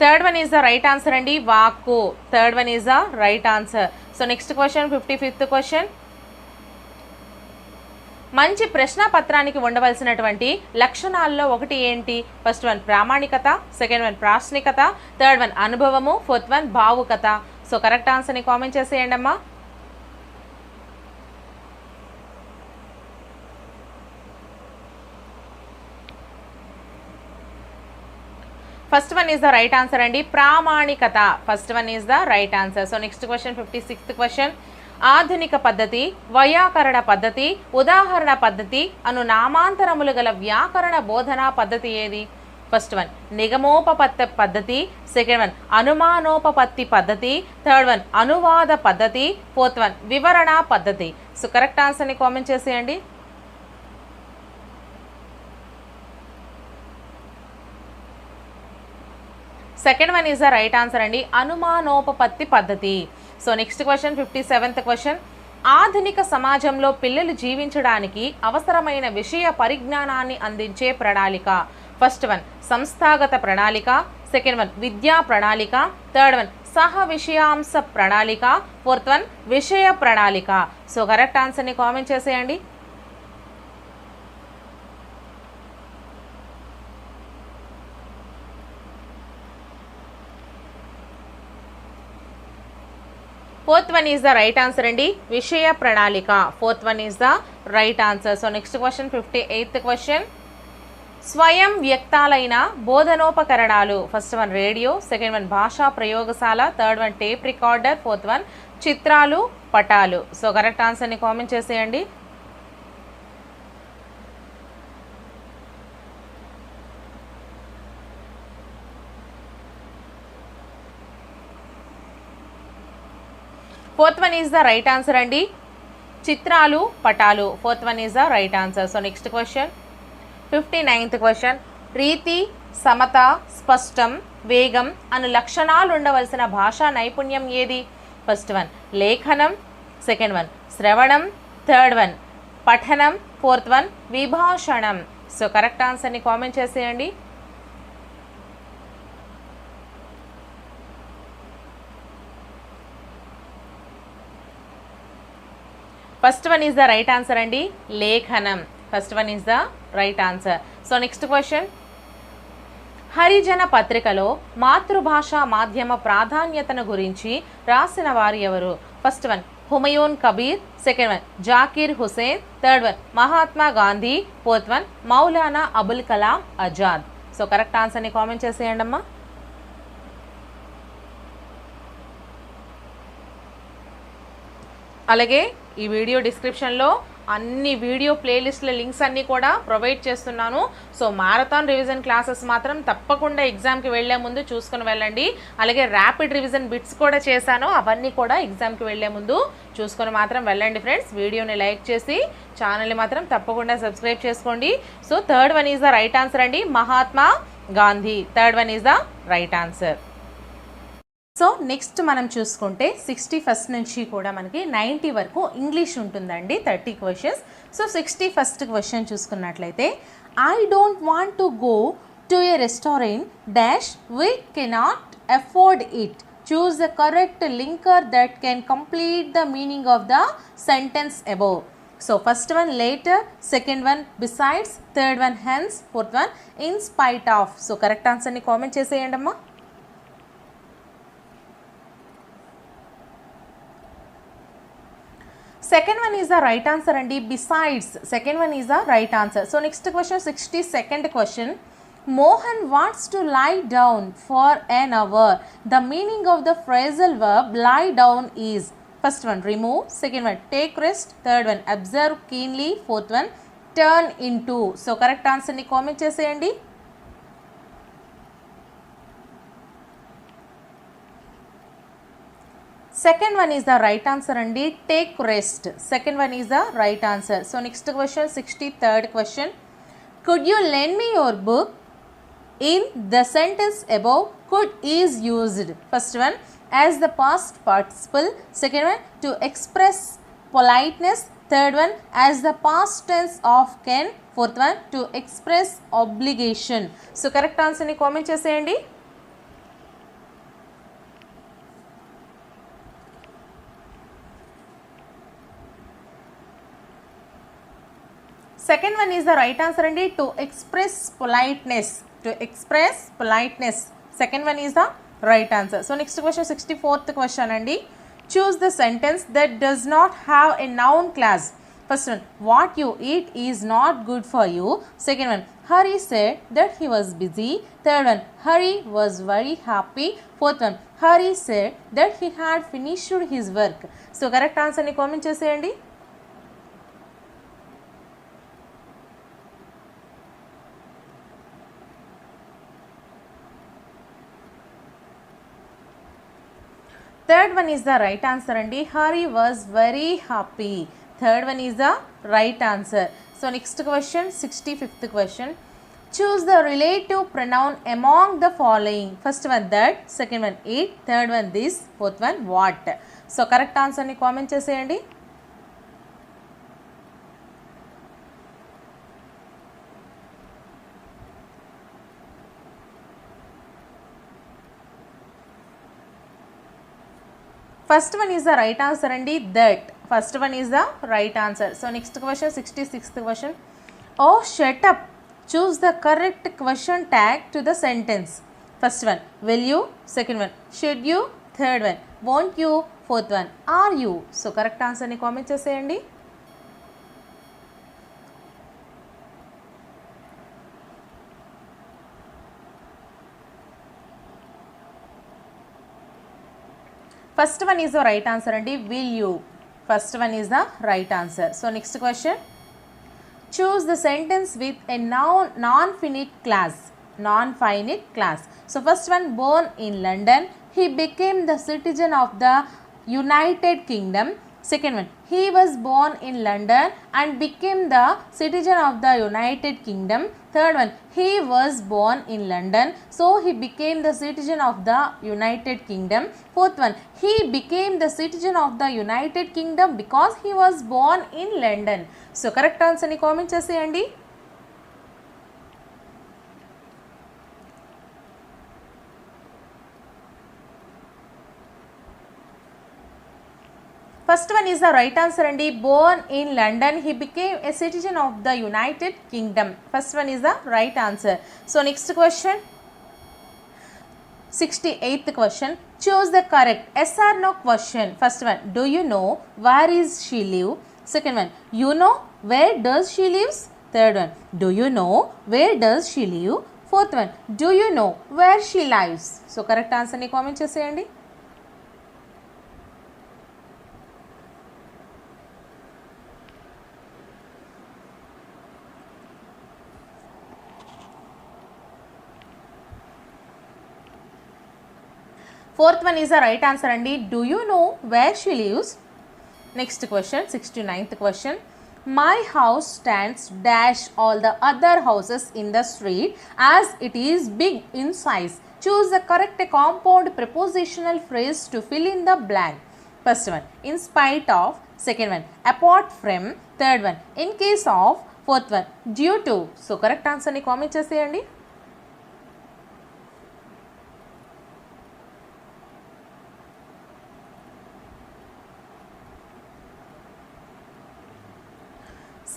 Third one is the right answer అండి, వాక్కు. Third one is the right answer. So next question 55th question. మంచి ప్రశ్న పత్రానికి ఉండవలసినటువంటి లక్షణాల్లో ఒకటి ఏంటి? ఫస్ట్ వన్ ప్రామాణికత. సెకండ్ వన్ ప్రాశ్నికత. థర్డ్ వన్ అనుభవము. ఫోర్త్ వన్ భావుకత. సో కరెక్ట్ ఆన్సర్ని కామెంట్ చేసేయండి అమ్మా. First one is the right answer అండి, ప్రామాణికత. First one is the right answer. So next question 56th question. ఆధునిక పద్ధతి, వైయాకరణ పద్ధతి, ఉదాహరణ పద్ధతి అను నామాంతరములు గల వ్యాకరణ బోధనా పద్ధతి ఏది? ఫస్ట్ వన్ నిగమోపపత్తి పద్ధతి. సెకండ్ వన్ అనుమానోపపత్తి పద్ధతి. థర్డ్ వన్ అనువాద పద్ధతి. ఫోర్త్ వన్ వివరణ పద్ధతి. సో కరెక్ట్ ఆన్సర్ని కామెంట్ చేసేయండి. Second one is the right answer అండి, అనుమానోపపత్తి పద్ధతి. So next question 57th question, ఆధునిక సమాజంలో పిల్లలు జీవించడానికి అవసరమైన విషయ పరిజ్ఞానాన్ని అందించే ప్రణాళిక. ఫస్ట్ వన్ సంస్థాగత ప్రణాళిక, సెకండ్ వన్ విద్యా ప్రణాళిక, థర్డ్ వన్ సహ విషయాంశ ప్రణాళిక, ఫోర్త్ వన్ విషయ ప్రణాళిక. సో కరెక్ట్ ఆన్సర్ని కామెంట్ చేసేయండి. Fourth one is the right answer అండి, విషయ ప్రణాళిక. Fourth one is the right answer. So next question 58th question, స్వయం వ్యక్తాలైన బోధనోపకరణాలు. First one radio, second one భాషా ప్రయోగశాల, third one tape recorder, fourth one చిత్రాలు పటాలు. సో కరెక్ట్ ఆన్సర్ని కామెంట్ చేసేయండి. Fourth one is the right answer అండి, చిత్రాలు పటాలు. Fourth one is the right answer. So next question 59th question, రీతి, సమత, స్పష్టం, వేగం అను లక్షణాలు ఉండవలసిన భాషా నైపుణ్యం ఏది? ఫస్ట్ వన్ లేఖనం, సెకండ్ వన్ శ్రవణం, థర్డ్ వన్ పఠనం, ఫోర్త్ వన్ విభాషణం. సో కరెక్ట్ ఆన్సర్ని కామెంట్ చేసేయండి. First one is the right answer అండి, లేఖనం. First one is the right answer. So next question, Harijan పత్రికలో మాతృభాష మాధ్యమ ప్రాధాన్యతను గురించి రాసిన వారు ఎవరు? First one Humayun Kabir, second one Zakir Hussain, third one Mahatma Gandhi, fourth one Maulana Abul Kalam Azad. So correct ఆన్సర్ని కామెంట్ చేసేయండి అమ్మా. అలాగే ఈ వీడియో డిస్క్రిప్షన్లో అన్ని వీడియో ప్లేలిస్ట్ల లింక్స్ అన్నీ కూడా ప్రొవైడ్ చేస్తున్నాను. సో మారథాన్ రివిజన్ క్లాసెస్ మాత్రం తప్పకుండా ఎగ్జామ్కి వెళ్లే ముందు చూసుకుని వెళ్ళండి. అలాగే ర్యాపిడ్ రివిజన్ బిట్స్ కూడా చేశాను, అవన్నీ కూడా ఎగ్జామ్కి వెళ్లే ముందు చూసుకొని మాత్రం వెళ్ళండి ఫ్రెండ్స్. వీడియోని లైక్ చేసి ఛానల్ని మాత్రం తప్పకుండా సబ్స్క్రైబ్ చేసుకోండి. So third one is the right answer అండి, Mahatma Gandhi. Third one is the right answer. So next మనం చూసుకుంటే 61st నుంచి కూడా మనకి 90 వరకు ఇంగ్లీష్ ఉంటుందండి, 30 క్వశ్చన్స్. సో 61st క్వశ్చన్ చూసుకున్నట్లయితే, I don't want to go to a restaurant dash we cannot afford it. Choose the correct linker that can complete the meaning of the sentence above. So first one later, second one besides, third one hence, fourth one in spite of. So correct ఆన్సర్ని comment చేసేయండి అమ్మా. Second one is the right answer and besides. Second one is the right answer. So next question, 62nd question. Mohan wants to lie down for an hour. The meaning of the phrasal verb lie down is, first one remove, second one take rest, third one observe keenly, fourth one turn into. So correct answer ni comment cheseyandi. Second one is the right answer and take rest. Second one is the right answer. So next question, 63rd question. Could you lend me your book? In the sentence above, could is used. First one as the past participle, second one to express politeness, third one as the past tense of can, fourth one to express obligation. So correct answer ni comment cheseyandi. Second one is the right answer and to express politeness. To express politeness. Second one is the right answer. So next question, 64th question and choose the sentence that does not have a noun clause. First one, what you eat is not good for you. Second one, Hari said that he was busy. Third one, Hari was very happy. Fourth one, Hari said that he had finished his work. So correct answer ni comment cheseyandi. Third one is the right answer and Hari was very happy. Third one is the right answer. So next question, 65th question. Choose the relative pronoun among the following. First one that, second one it, third one this, fourth one what. So correct answer ni comment చేసేయండి. First one is the right answer andi, that. First one is the right answer. So next question, 66th question. Oh, shut up. Choose the correct question tag to the sentence. First one, will you? Second one, should you? Third one, won't you? Fourth one, are you? So correct answer ni comment చేసేయండి. First one is the right answer andi, will you. First one is the right answer. So next question. Choose the sentence with a non-finite clause. Non-finite clause. So first one, born in London, he became the citizen of the United Kingdom. Second one, he was born in London and became the citizen of the United Kingdom. Third one, he was born in London, so he became the citizen of the United Kingdom. Fourth one, he became the citizen of the United Kingdom because he was born in London. So correct answer ni comment చేసేయండి. First one is the right answer andi, born in London, he became a citizen of the United Kingdom. First one is the right answer. So next question, 68th question. Choose the correct yes or no question. First one, do you know where is she live? Second one, you know where does she lives? Third one, do you know where does she live? Fourth one, do you know where she lives? So correct answer ni comment చేసేయండి. Fourth one is the right answer andi, do you know where she lives? Next question, 69th question. My house stands dash all the other houses in the street as it is big in size. Choose the correct compound prepositional phrase to fill in the blank. First one, in spite of. Second one, apart from. Third one, in case of. Fourth one, due to. So correct answer ni comment చేసేయండి.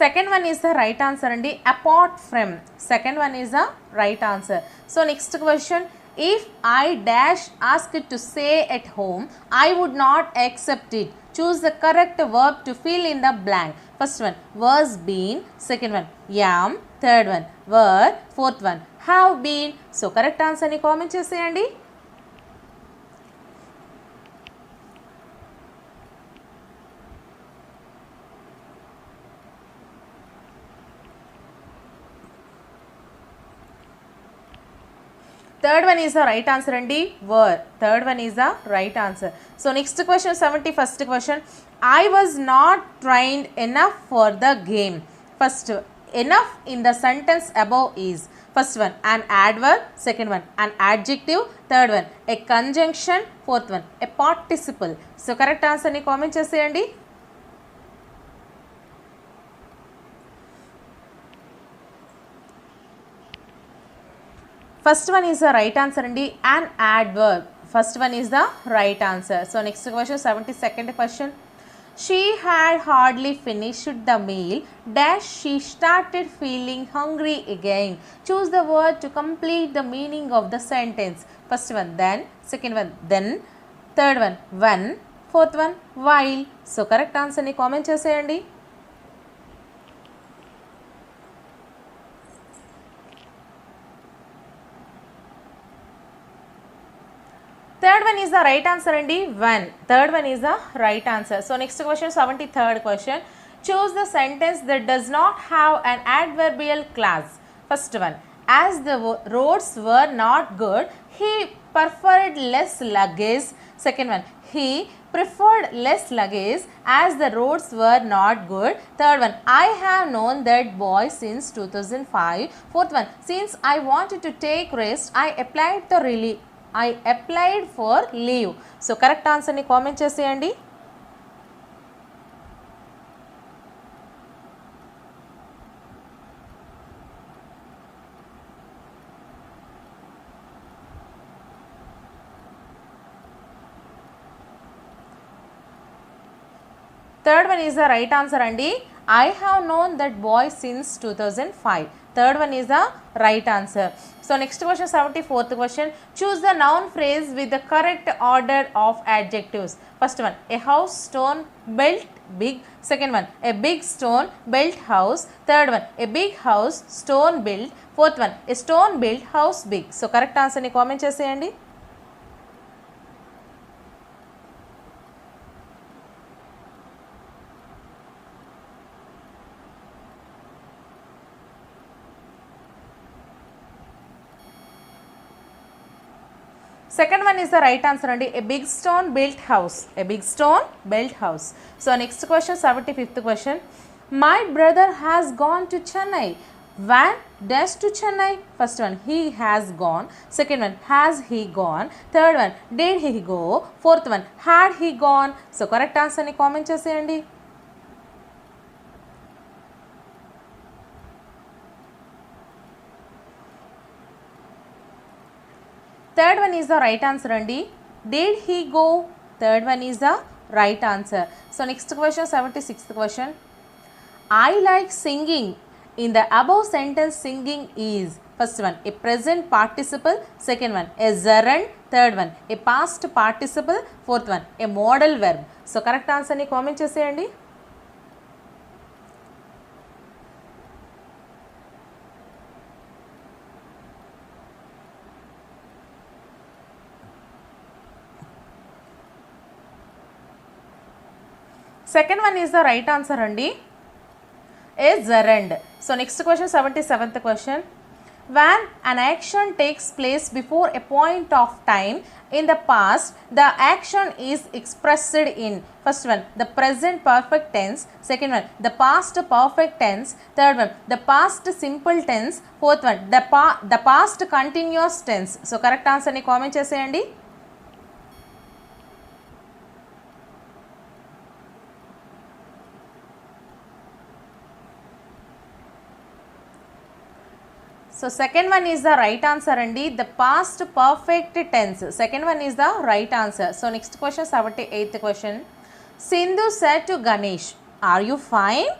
Second one is the right answer andi, apart from. Second one is the right answer. So next question, if I dash asked to stay at home, I would not accept it. Choose the correct verb to fill in the blank. First one, was been. Second one, am. Third one, were. Fourth one, have been. So correct answer ni comment చేసేయండి. Third one is the right answer andi, were. Third one is the right answer. So next question, 71st question. I was not trained enough for the game. First, enough in the sentence above is. First one, an adverb. Second one, an adjective. Third one, a conjunction. Fourth one, a participle. So correct answer ni comment చేసేయండి. First one is the right answer andi, an adverb. First one is the right answer. So next question, 72nd question. She had hardly finished the meal dash she started feeling hungry again. Choose the word to complete the meaning of the sentence. First one, then. Second one, then. Third one, when. Fourth one, while. So correct answer ni comment చేసేయండి. Third one is the right answer andi, when. Third one is the right answer. So next question, 73rd question. Choose the sentence that does not have an adverbial clause. First one, as the roads were not good, he preferred less luggage. Second one, he preferred less luggage as the roads were not good. Third one, I have known that boy since 2005. Fourth one, since I wanted to take rest, I applied for leave. So correct answer ni comment చేసేయండి. Third one is the right answer andi. I have known that boy since 2005. Third one is the right answer. So next question, 74th question. Choose the noun phrase with the correct order of adjectives. First one, a house stone built big. Second one, a big stone built house. Third one, a big house stone built. Fourth one, a stone built house big. So correct answer ni comment చేసేయండి. Second one is the right answer andi. A big stone built house. A big stone built house. So next question, 75th question. My brother has gone to Chennai. When dash to Chennai? First one, he has gone. Second one, has he gone? Third one, did he go? Fourth one, had he gone? So correct answer ni comment చేసేయండి. Third one is the right answer andi. Did he go? Third one is the right answer. So next question, 76th question. I like singing. In the above sentence, singing is, first one, a present participle. Second one, a gerund. Third one, a past participle. Fourth one, a modal verb. So correct answer ni comment చేసేయండి. Second one is the right answer andi. A gerund. So next question, 77th question. When an action takes place before a point of time in the past, the action is expressed in, first one, the present perfect tense. Second one, the past perfect tense. Third one, the past simple tense. Fourth one, the past continuous tense. So correct answer ni comment చేసేయండి. So second one is the right answer andi. The past perfect tense. Second one is the right answer. So next question, 78th question. Sindhu said to Ganesh, are you fine?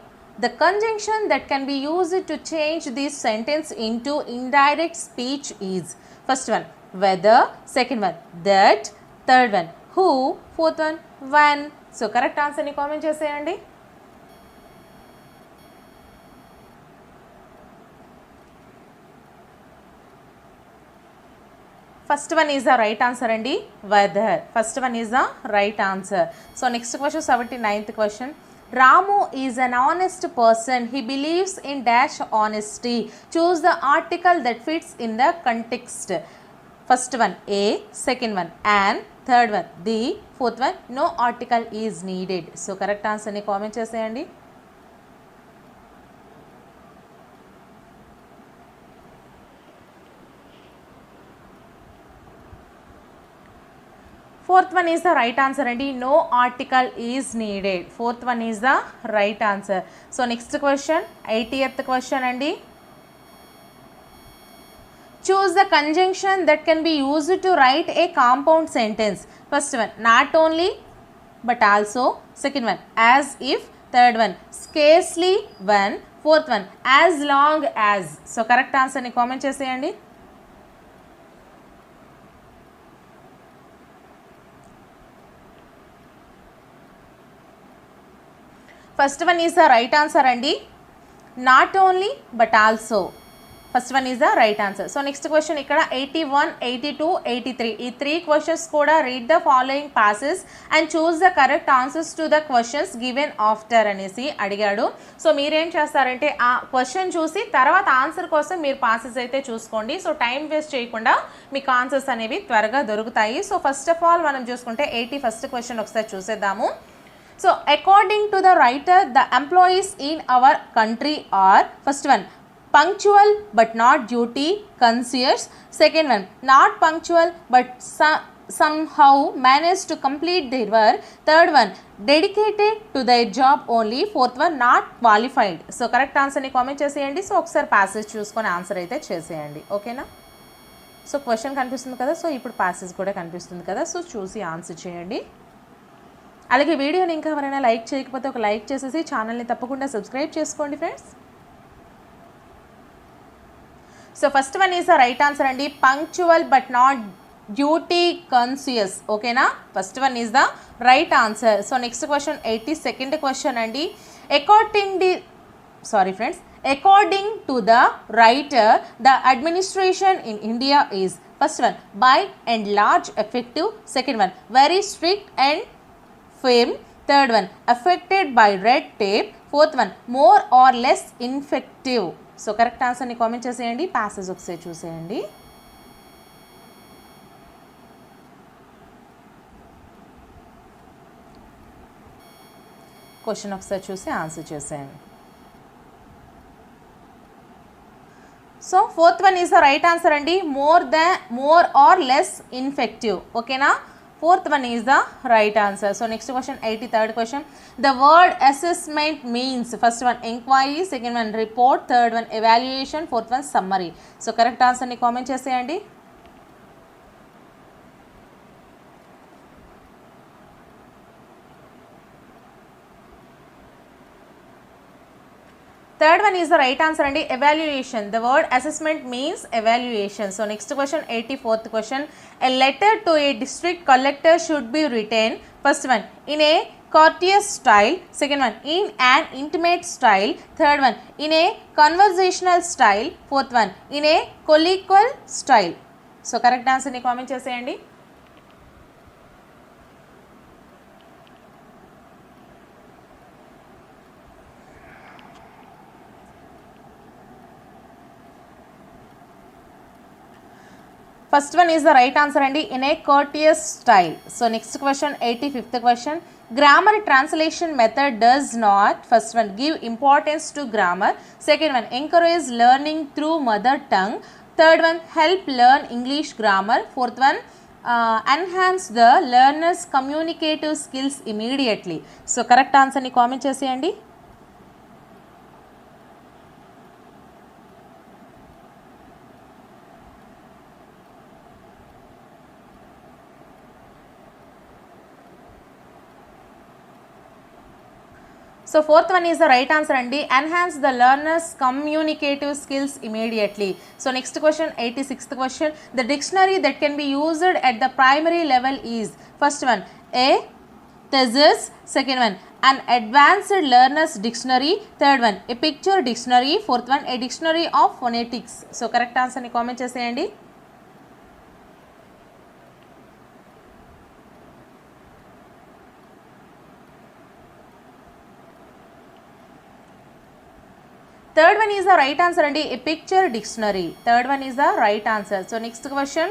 The conjunction that can be used to change this sentence into indirect speech is, first one, whether. Second one, that. Third one, who. Fourth one, when. So correct answer ni comment చేసేయండి. First one is the right answer andi. Whether. First one is the right answer. So next question, 79th question. Ramu is an honest person. He believes in dash honesty. Choose the article that fits in the context. First one, a. Second one, an. Third one, the. Fourth one, no article is needed. So correct answer ni comment చేసేయండి. Fourth one is the right answer andi. No article is needed. Fourth one is the right answer. So next question, 80th question andi. Choose the conjunction that can be used to write a compound sentence. First one, not only but also. Second one, as if. Third one, scarcely when. Fourth one, as long as. So correct answer ni comment చేసేయండి. First one is the right answer andi. Not only but also. First one is the right answer. So next question ఇక్కడ 81, 82, 83 ఈ 3 questions కూడా read the following passes and choose the correct answers to the questions given after అనేసి అడిగాడు. So మీరేం చేస్తారంటే ఆ question చూసి తర్వాత ఆన్సర్ కోసం మీరు పాసెస్ అయితే చూసుకోండి. సో టైం వేస్ట్ చేయకుండా మీకు ఆన్సర్స్ అనేవి త్వరగా దొరుకుతాయి. సో ఫస్ట్ ఆఫ్ ఆల్ మనం చూసుకుంటే 81st క్వశ్చన్ ఒకసారి చూసేద్దాము. So according to the writer the employees in our country are first one punctual but not duty conscious, second one not punctual but somehow manage to complete their work, third one dedicated to their job only, fourth one not qualified. So correct ఆన్సర్ని comment చేసేయండి. So ఒకసారి passage చూసుకొని answer అయితే చేసేయండి. ఓకేనా? So question కనిపిస్తుంది కదా, so ఇప్పుడు ప్యాసేజ్ కూడా కనిపిస్తుంది కదా, సో చూసి ఆన్సర్ చేయండి. అలాగే వీడియోని ఇంకా ఎవరైనా లైక్ చేయకపోతే ఒక లైక్ చేసేసి ఛానల్ని తప్పకుండా సబ్స్క్రైబ్ చేసుకోండి friends. So first one is the right answer అండి, punctual but not duty conscious. ఓకేనా? First one is the right answer. So next question 82nd question అండి. According to the writer the administration in India is first one by and large effective, second one very strict and fame, third one affected by red tape, fourth one more or less ineffective. So correct ఆన్సర్ని comment చేసేయండి. Passage ఒకసారి చూసేయండి. Question ఒకసారి చూసి answer చేసేయండి. So fourth one is the right answer అండి, more or less infective. ఓకేనా? Fourth one is the right answer. So next question 83rd question. The word assessment means first one inquiry, second one report, third one evaluation, fourth one summary. So correct answer ni comment cheseyandi. Third one is the right answer and evaluation. The word assessment means evaluation. So next question 84th question. A letter to a district collector should be written first one in a courteous style, second one in an intimate style, third one in a conversational style, fourth one in a colloquial style. So correct answer ni comment cheseyandi. First one is the right answer and in a courteous style. So next question 85th question. Grammar translation method does not first one give importance to grammar, second one encourage learning through mother tongue, third one help learn English grammar, fourth one enhance the learners communicative skills immediately. So correct answer ni comment cheseyandi. So fourth one is the right answer and enhance the learners communicative skills immediately. So next question 86th question. The dictionary that can be used at the primary level is first one a thesis, second one an advanced learners dictionary, third one a picture dictionary, fourth one a dictionary of phonetics. So correct answer ni comment cheseyandi. Third one is the right answer and a picture dictionary. Third one is the right answer. So next question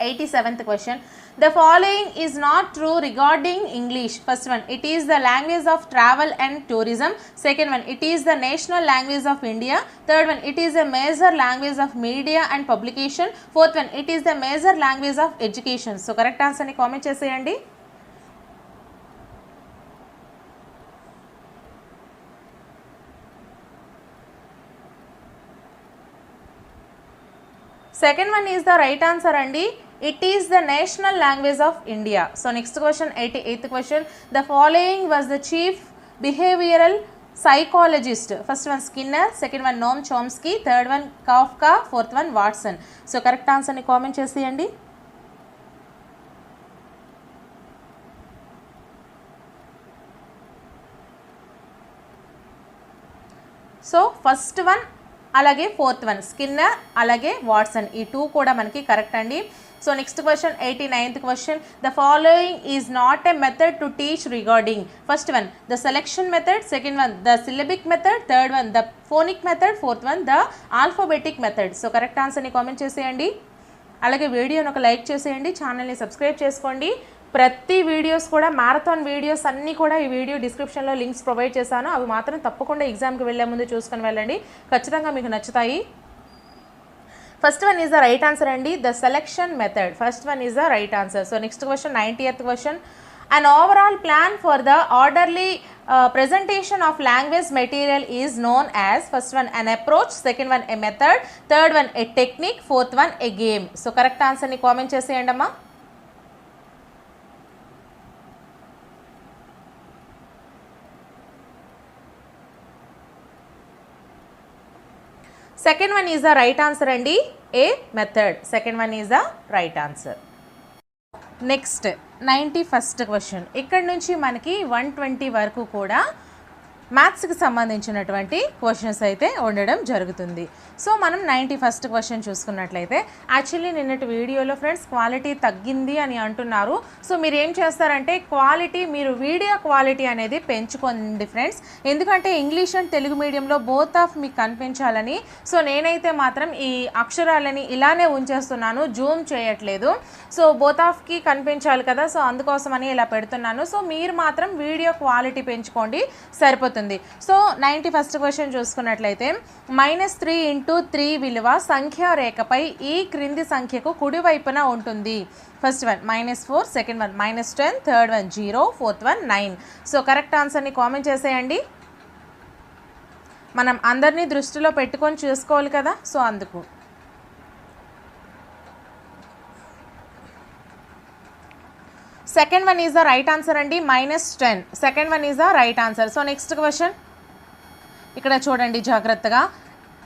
87th question. The following is not true regarding English. First one, it is the language of travel and tourism. Second one, it is the national language of India. Third one, it is a major language of media and publication. Fourth one, it is the major language of education. So correct answer ni comment cheseyandi. Second one is the right answer and it is the national language of India. So next question 88th question. The following was the chief behavioral psychologist. First one Skinner, second one Noam Chomsky, third one Kafka, fourth one Watson. So correct answer ni comment cheseyandi. So first one అలాగే fourth one Skinner, అలాగే Watson, ఈ 2 కూడా మనకి correct అండి. So next question 89th question, the following is not a method to teach regarding. First one the selection method, second one the syllabic method, third one the phonic method, fourth one the alphabetic method. So correct ఆన్సర్ని comment చేసేయండి. అలాగే వీడియోని ఒక like చేసేయండి, ఛానల్ని subscribe చేసుకోండి. ప్రతి videos కూడా మ్యారథాన్ వీడియోస్ అన్నీ కూడా ఈ వీడియో డిస్క్రిప్షన్లో లింక్స్ ప్రొవైడ్ చేశాను. అవి మాత్రం తప్పకుండా ఎగ్జామ్కి వెళ్ళే ముందు చూసుకొని వెళ్ళండి, ఖచ్చితంగా మీకు నచ్చుతాయి. First one is the right answer అండి, the selection method. First one is the right answer. So next question 90th question, an overall plan for the orderly presentation of language material is known as. First one an approach, second one a method, third one a technique, fourth one a game. So correct answer ni comment cheseyandi amma. Second one is the right answer andi, a method. Second one is the right answer. Next 91st question, ఇక్కడ నుంచి మనకి 120 వరకు కూడా మ్యాథ్స్కి సంబంధించినటువంటి questions అయితే ఉండడం జరుగుతుంది. So మనం 91st క్వశ్చన్ చూసుకున్నట్లయితే, యాక్చువల్లీ నిన్నటి వీడియోలో ఫ్రెండ్స్ క్వాలిటీ తగ్గింది అని అంటున్నారు. సో మీరు ఏం చేస్తారంటే క్వాలిటీ, మీరు వీడియో క్వాలిటీ అనేది పెంచుకోండి ఫ్రెండ్స్, ఎందుకంటే ఇంగ్లీష్ అండ్ తెలుగు మీడియంలో బోత్ ఆఫ్ మీకు కనిపించాలని. సో నేనైతే మాత్రం ఈ అక్షరాలని ఇలానే ఉంచేస్తున్నాను, జూమ్ చేయట్లేదు. సో బోత్ ఆఫ్కి కనిపించాలి కదా, సో అందుకోసమని ఇలా పెడుతున్నాను. సో మీరు మాత్రం వీడియో క్వాలిటీ పెంచుకోండి, సరిపోతుంది. సో 91st క్వశ్చన్ చూసుకున్నట్లయితే, -3 × 3 విలువ సంఖ్యా రేఖపై ఈ క్రింది సంఖ్యకు కుడివైపున ఉంటుంది. First one -4, second one -10, third one 0, fourth one 9. So correct ఆన్సర్ని కామెంట్ చేసేయండి. మనం అందరినీ దృష్టిలో పెట్టుకొని చూసుకోవాలి కదా, సో అందుకు. Second one is the right answer అండి, -10. Second one is the right answer. So next question ఇక్కడ చూడండి జాగ్రత్తగా,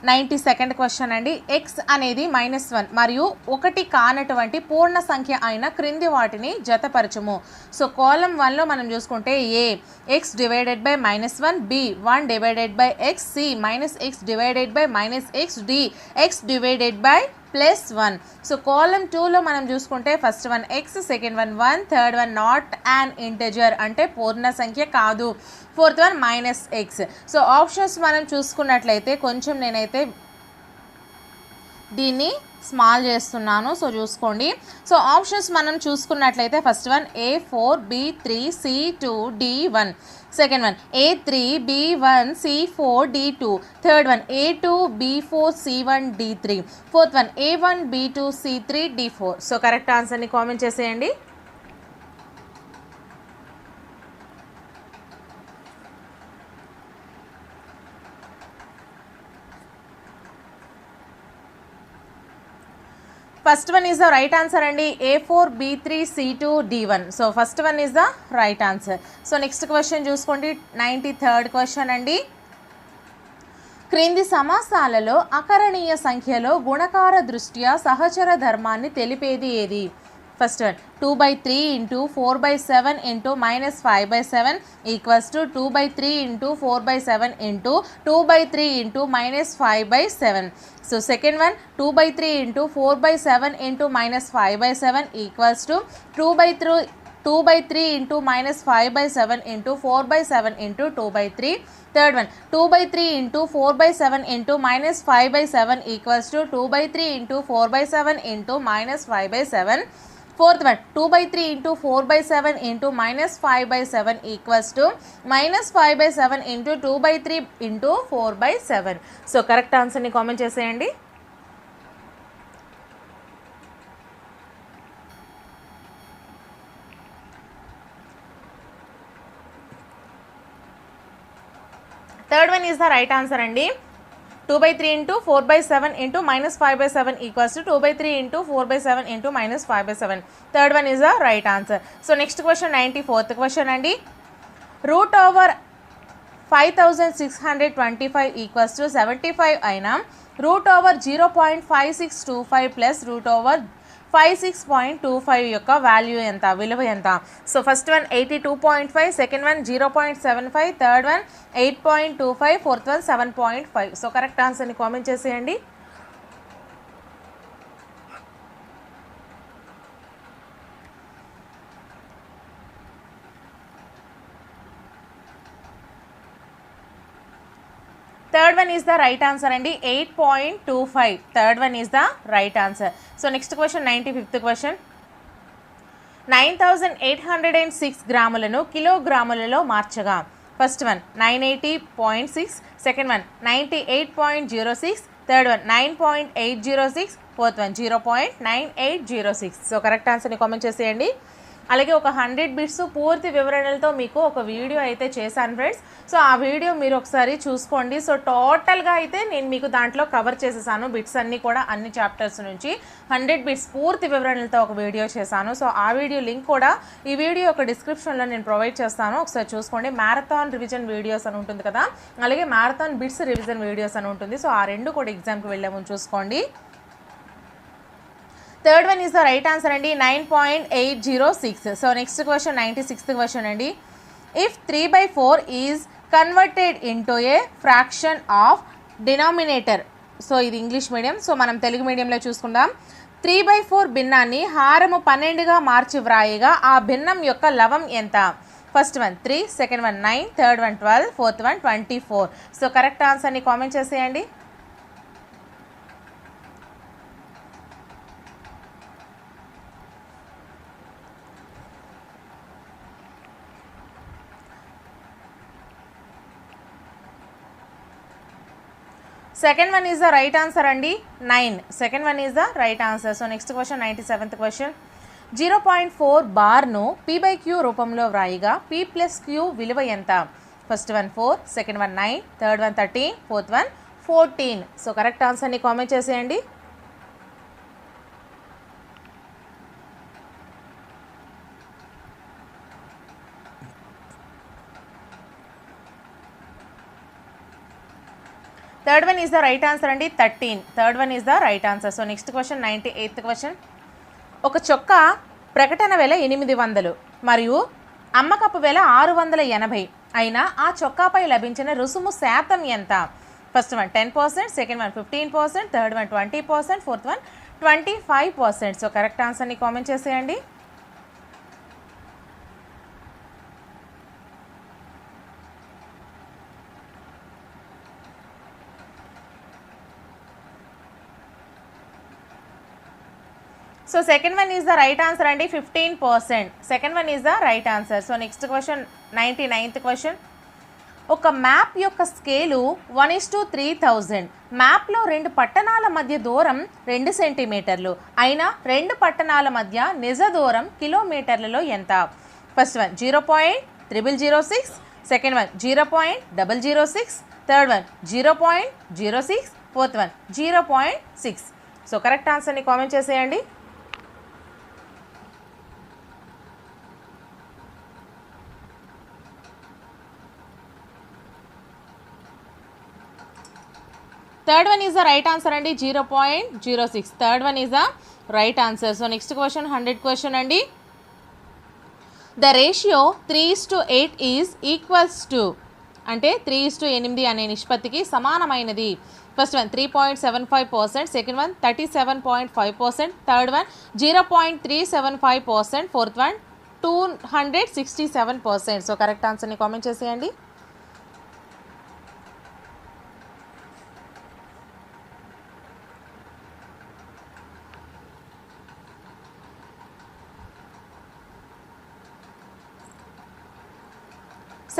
92nd క్వశ్చన్ అండి. x అనేది -1 మరియు 1 కానటువంటి పూర్ణ సంఖ్య అయిన క్రింది వాటిని జతపరచుము. సో కాలం 1లో మనం చూసుకుంటే a x divided by -1, b 1 divided by x, c -x divided by -x, d x divided by +1. So కాలం 2లో మనం చూసుకుంటే first one x, second one 1, third one not an integer అంటే పూర్ణ సంఖ్య కాదు, fourth one -x. So options మనం చూసుకున్నట్లయితే కొంచెం నేనైతే దీన్ని స్మాల్ చేస్తున్నాను, సో చూసుకోండి. సో ఆప్షన్స్ మనం చూసుకున్నట్లయితే first one A4, B3, C2, D1, second one A3, B1, C4, D2, third one A2, B4, C1, D3, fourth one A1, B2, C3, D4. So correct ఆన్సర్ని కామెంట్ చేసేయండి. First one is the right answer అండి, A4, B3, C2, D1. So first one is the right answer. So next question చూసుకోండి, 93rd question అండి. క్రింది సమాసాలలో అకరణీయ సంఖ్యలో గుణకార దృష్ట్యా సహచర ధర్మాన్ని తెలిపేది ఏది? First one 2/3 × 4/7 × -5/7 equals to 2/3 × 4/7 × 2/3 × -5/7. So second one 2/3 × 4/7 × -5/7 equals to 2/3 × -5/7 × 4/7 × 2/3. Third one 2/3 × 4/7 × -5/7 equals to 2/3 × 4/7 × -5/7. Fourth one 2/3 × 4/7 × -5/7 equals to -5/7 × 2/3 × 4/7. So correct ఆన్సర్ని comment చేసేయండి. Third one is the right answer అండి. 2/3 × 4/7 × -5/7 equals to 2/3 × 4/7 × -5/7. Third one is the right answer. So next question 94th question అండి. √5,625 equals to 75 అయినా √0.5625 plus 56.25 యొక్క value ఎంత, విలువ ఎంత? So first one 82.5, second one 0.75, third one 8.25, fourth one 7.5. So correct ఆన్సర్ని comment చేసేయండి. Third one is the right answer అండి. 8.25. Third one is the right answer. So next question 95th question. 9806 గ్రాములను కిలోగ్రాములలో మార్చగా first one 980.6, second one 98.06, third one 9.806, fourth one 0.9806. So correct ఆన్సర్ని comment చేసేయండి. అలాగే ఒక 100 బిట్స్ పూర్తి వివరణలతో మీకు ఒక వీడియో అయితే చేశాను ఫ్రెండ్స్. సో ఆ వీడియో మీరు ఒకసారి చూసుకోండి. సో టోటల్గా అయితే నేను మీకు దాంట్లో కవర్ చేసేసాను బిట్స్ అన్నీ కూడా, అన్ని చాప్టర్స్ నుంచి 100 బిట్స్ పూర్తి వివరణలతో ఒక వీడియో చేశాను. సో ఆ వీడియో లింక్ కూడా ఈ వీడియో యొక్క డిస్క్రిప్షన్లో నేను ప్రొవైడ్ చేస్తాను, ఒకసారి చూసుకోండి. మ్యారథాన్ రివిజన్ వీడియోస్ అని ఉంటుంది కదా, అలాగే మ్యారథాన్ బిట్స్ రివిజన్ వీడియోస్ అని ఉంటుంది. సో ఆ రెండు కూడా ఎగ్జామ్కి వెళ్ళే ముందు చూసుకోండి. Third one is the right answer అండి. 9.806. So next question 96th question అండి. If 3/4 is converted into a fraction of denominator. So ఇది ఇంగ్లీష్ మీడియం, సో మనం తెలుగు మీడియంలో చూసుకుందాం. 3/4 భిన్నాన్ని హారము 12గా మార్చి వ్రాయగా ఆ భిన్నం యొక్క లవం ఎంత? First one 3, second one 9, third one 12, fourth one 24. So correct ఆన్సర్ని కామెంట్ చేసేయండి. Second one is the right answer అండి. 9. Second one is the right answer. So next question 97th question. 0.4 బార్ను P/Q రూపంలో వ్రాయిగా P+Q విలువ ఎంత? First one 4, second one 9, third one 13, fourth one 14. So correct ఆన్సర్ని comment చేసేయండి. Third one is the right answer అండి. 13. Third one is the right answer. So next question 98th question. ఒక చొక్కా ప్రకటన వేల 800 మరియు అమ్మకపు వేల 680 అయినా ఆ చొక్కాపై లభించిన రుసుము శాతం ఎంత? First one 10%, second one 15%, third one 20%, fourth one 25%. So correct ఆన్సర్ని కామెంట్ చేసేయండి. So second one is the right answer అండి. 15%. Second one is the right answer. So next question 99th question. ఒక మ్యాప్ యొక్క స్కేలు 1:3000. మ్యాప్లో 2 పట్టణాల మధ్య దూరం 2 సెంటీమీటర్లు అయినా 2 పట్టణాల మధ్య నిజ దూరం కిలోమీటర్లలో ఎంత? First one 0.006, second one 0.006, third one 0.06, fourth one 0.6. So correct ఆన్సర్ని కామెంట్ చేసేయండి. Third one is the right answer అండి. 0.06. Third one is the right answer. So next question 100th question అండి. The ratio 3:8 is equals to అంటే 3:8 అనే నిష్పత్తికి సమానమైనది. First one 3.75%, second one 37.5%, third one 0.375%, fourth one 267%. So correct ఆన్సర్ని comment చేసేయండి.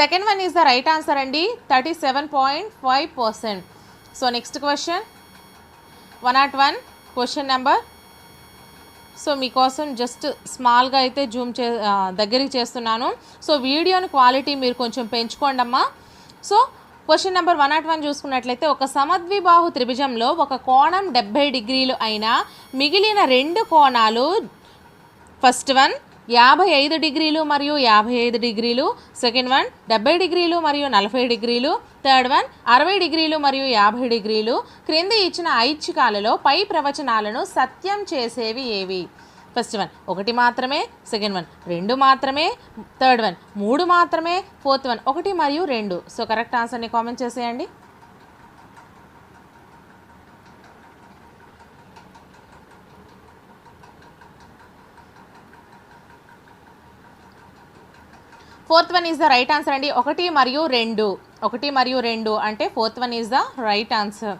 Second one is the right answer అండి. 37.5%. So next question 101 question number. So మీకోసం just స్మాల్గా అయితే జూమ్ దగ్గరికి చేస్తున్నాను. సో వీడియోని క్వాలిటీ మీరు కొంచెం పెంచుకోండి అమ్మా. సో క్వశ్చన్ నెంబర్ 101 చూసుకున్నట్లయితే ఒక సమద్విబాహు త్రిభుజంలో ఒక కోణం 70 డిగ్రీలు అయినా మిగిలిన 2 కోణాలు ఫస్ట్ వన్ 55 డిగ్రీలు మరియు 55 డిగ్రీలు, సెకండ్ వన్ 70 డిగ్రీలు మరియు 40 డిగ్రీలు, థర్డ్ వన్ 60 డిగ్రీలు మరియు 50 డిగ్రీలు. క్రింది ఇచ్చిన ఐచ్ఛికాలలో పై ప్రవచనాలను సత్యం చేసేవి ఏవి? ఫస్ట్ వన్ 1 మాత్రమే, సెకండ్ వన్ 2 మాత్రమే, థర్డ్ వన్ 3 మాత్రమే, ఫోర్త్ వన్ 1 మరియు 2. సో కరెక్ట్ ఆన్సర్ని కామెంట్ చేసేయండి. Fourth one is the right answer అండి. 1 మరియు 2, 1 మరియు 2 అంటే fourth one is the right answer.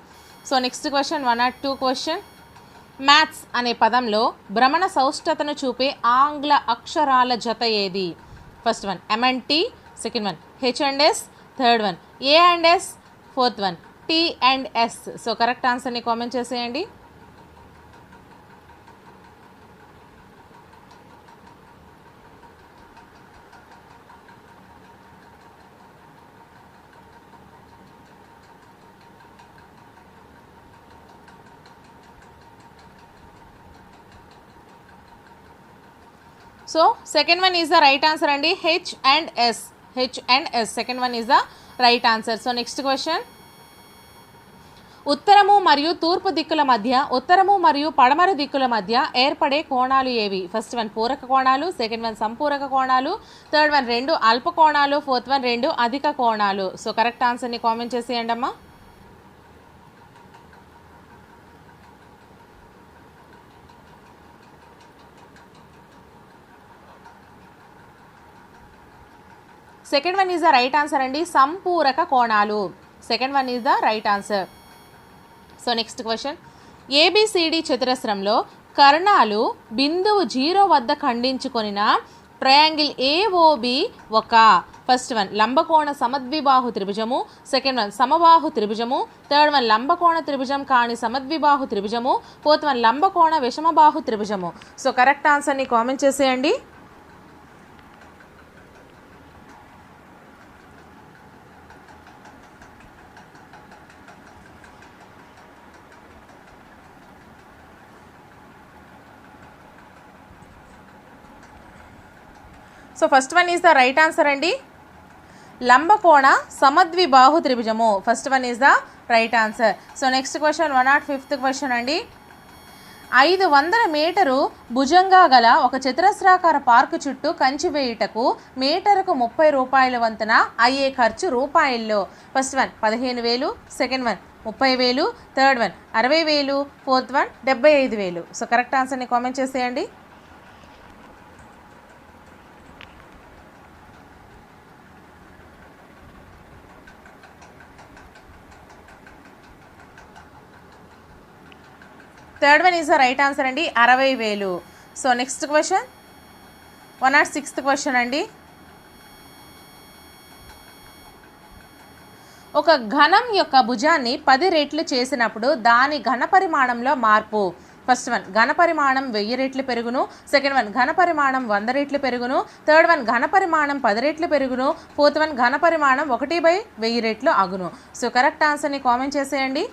So next question 102 question. Maths అనే పదంలో భ్రమణ సౌష్టతను చూపే ఆంగ్ల అక్షరాల జత ఏది? First one M&T, second one H&S, third one A&S, fourth one T&S. So correct ఆన్సర్ని కామెంట్ చేసేయండి. So second one is the right answer అండి. H&S, second one is the right answer. So next question. ఉత్తరము మరియు తూర్పు దిక్కుల మధ్య, ఉత్తరము మరియు పడమర దిక్కుల మధ్య ఏర్పడే కోణాలు ఏవి? ఫస్ట్ వన్ పూరక కోణాలు, సెకండ్ వన్ సంపూరక కోణాలు, థర్డ్ వన్ 2 అల్ప కోణాలు, ఫోర్త్ వన్ 2 అధిక కోణాలు. సో కరెక్ట్ ఆన్సర్ని కామెంట్ చేసేయండి అమ్మా. Second one is the right answer అండి. సంపూరక కోణాలు, second one is the right answer. So next question. ABCD చతురస్రంలో కర్ణాలు బిందువు 0 వద్ద ఖండించుకొనిన ట్రయాంగిల్ AOB ఒక ఫస్ట్ వన్ లంబకోణ సమద్విబాహు త్రిభుజము, సెకండ్ వన్ సమబాహు త్రిభుజము, థర్డ్ వన్ లంబకోణ త్రిభుజం కాని సమద్విబాహు త్రిభుజము, ఫోర్త్ వన్ లంబకోణ విషమబాహు త్రిభుజము. సో కరెక్ట్ ఆన్సర్ని కామెంట్ చేసేయండి. So first one is the right answer అండి. లంబకోణ సమద్విబాహు త్రిభుజము, first one is the right answer. So next question 105th question అండి. 500 మీటరు భుజంగా గల ఒక చతురస్రాకార పార్కు చుట్టూ కంచి వేయుటకు మీటరుకు 30 రూపాయల వంతున అయ్యే ఖర్చు రూపాయల్లో. First one 15,000, second one 30,000, third one 60,000, fourth one 75,000. So correct ఆన్సర్ని కామెంట్ చేసేయండి. Third one is the right answer అండి. 60,000. So next question 106th question అండి. ఒక ఘనం యొక్క భుజాన్ని 10 రెట్లు చేసినప్పుడు దాని ఘన పరిమాణంలో మార్పు. ఫస్ట్ వన్ ఘన పరిమాణం 1000 రెట్లు పెరుగును, సెకండ్ వన్ ఘన పరిమాణం 100 రెట్లు పెరుగును, థర్డ్ వన్ ఘన పరిమాణం 10 రెట్లు పెరుగును, ఫోర్త్ వన్ ఘన పరిమాణం 1/1000 రెట్లు అగును. సో కరెక్ట్ ఆన్సర్ని కామెంట్ చేసేయండి.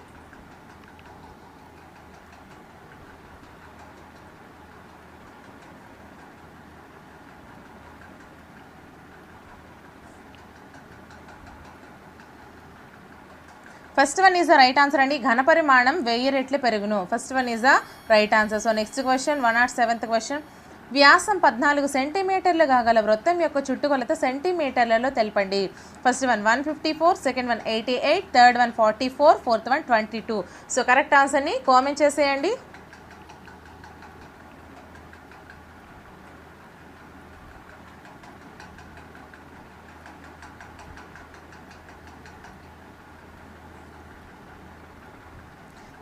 First one is the right answer అండి. ఘన పరిమాణం 1000 రెట్లు పెరుగును, first one is the right answer. So next question 107th question. వ్యాసం 14 సెంటీమీటర్లు కాగల వృత్తం యొక్క చుట్టుకొలత సెంటీమీటర్లలో తెలపండి. First one 154, second one 88, third one 44, fourth one 22. So correct ఆన్సర్ని కామెంట్ చేసేయండి.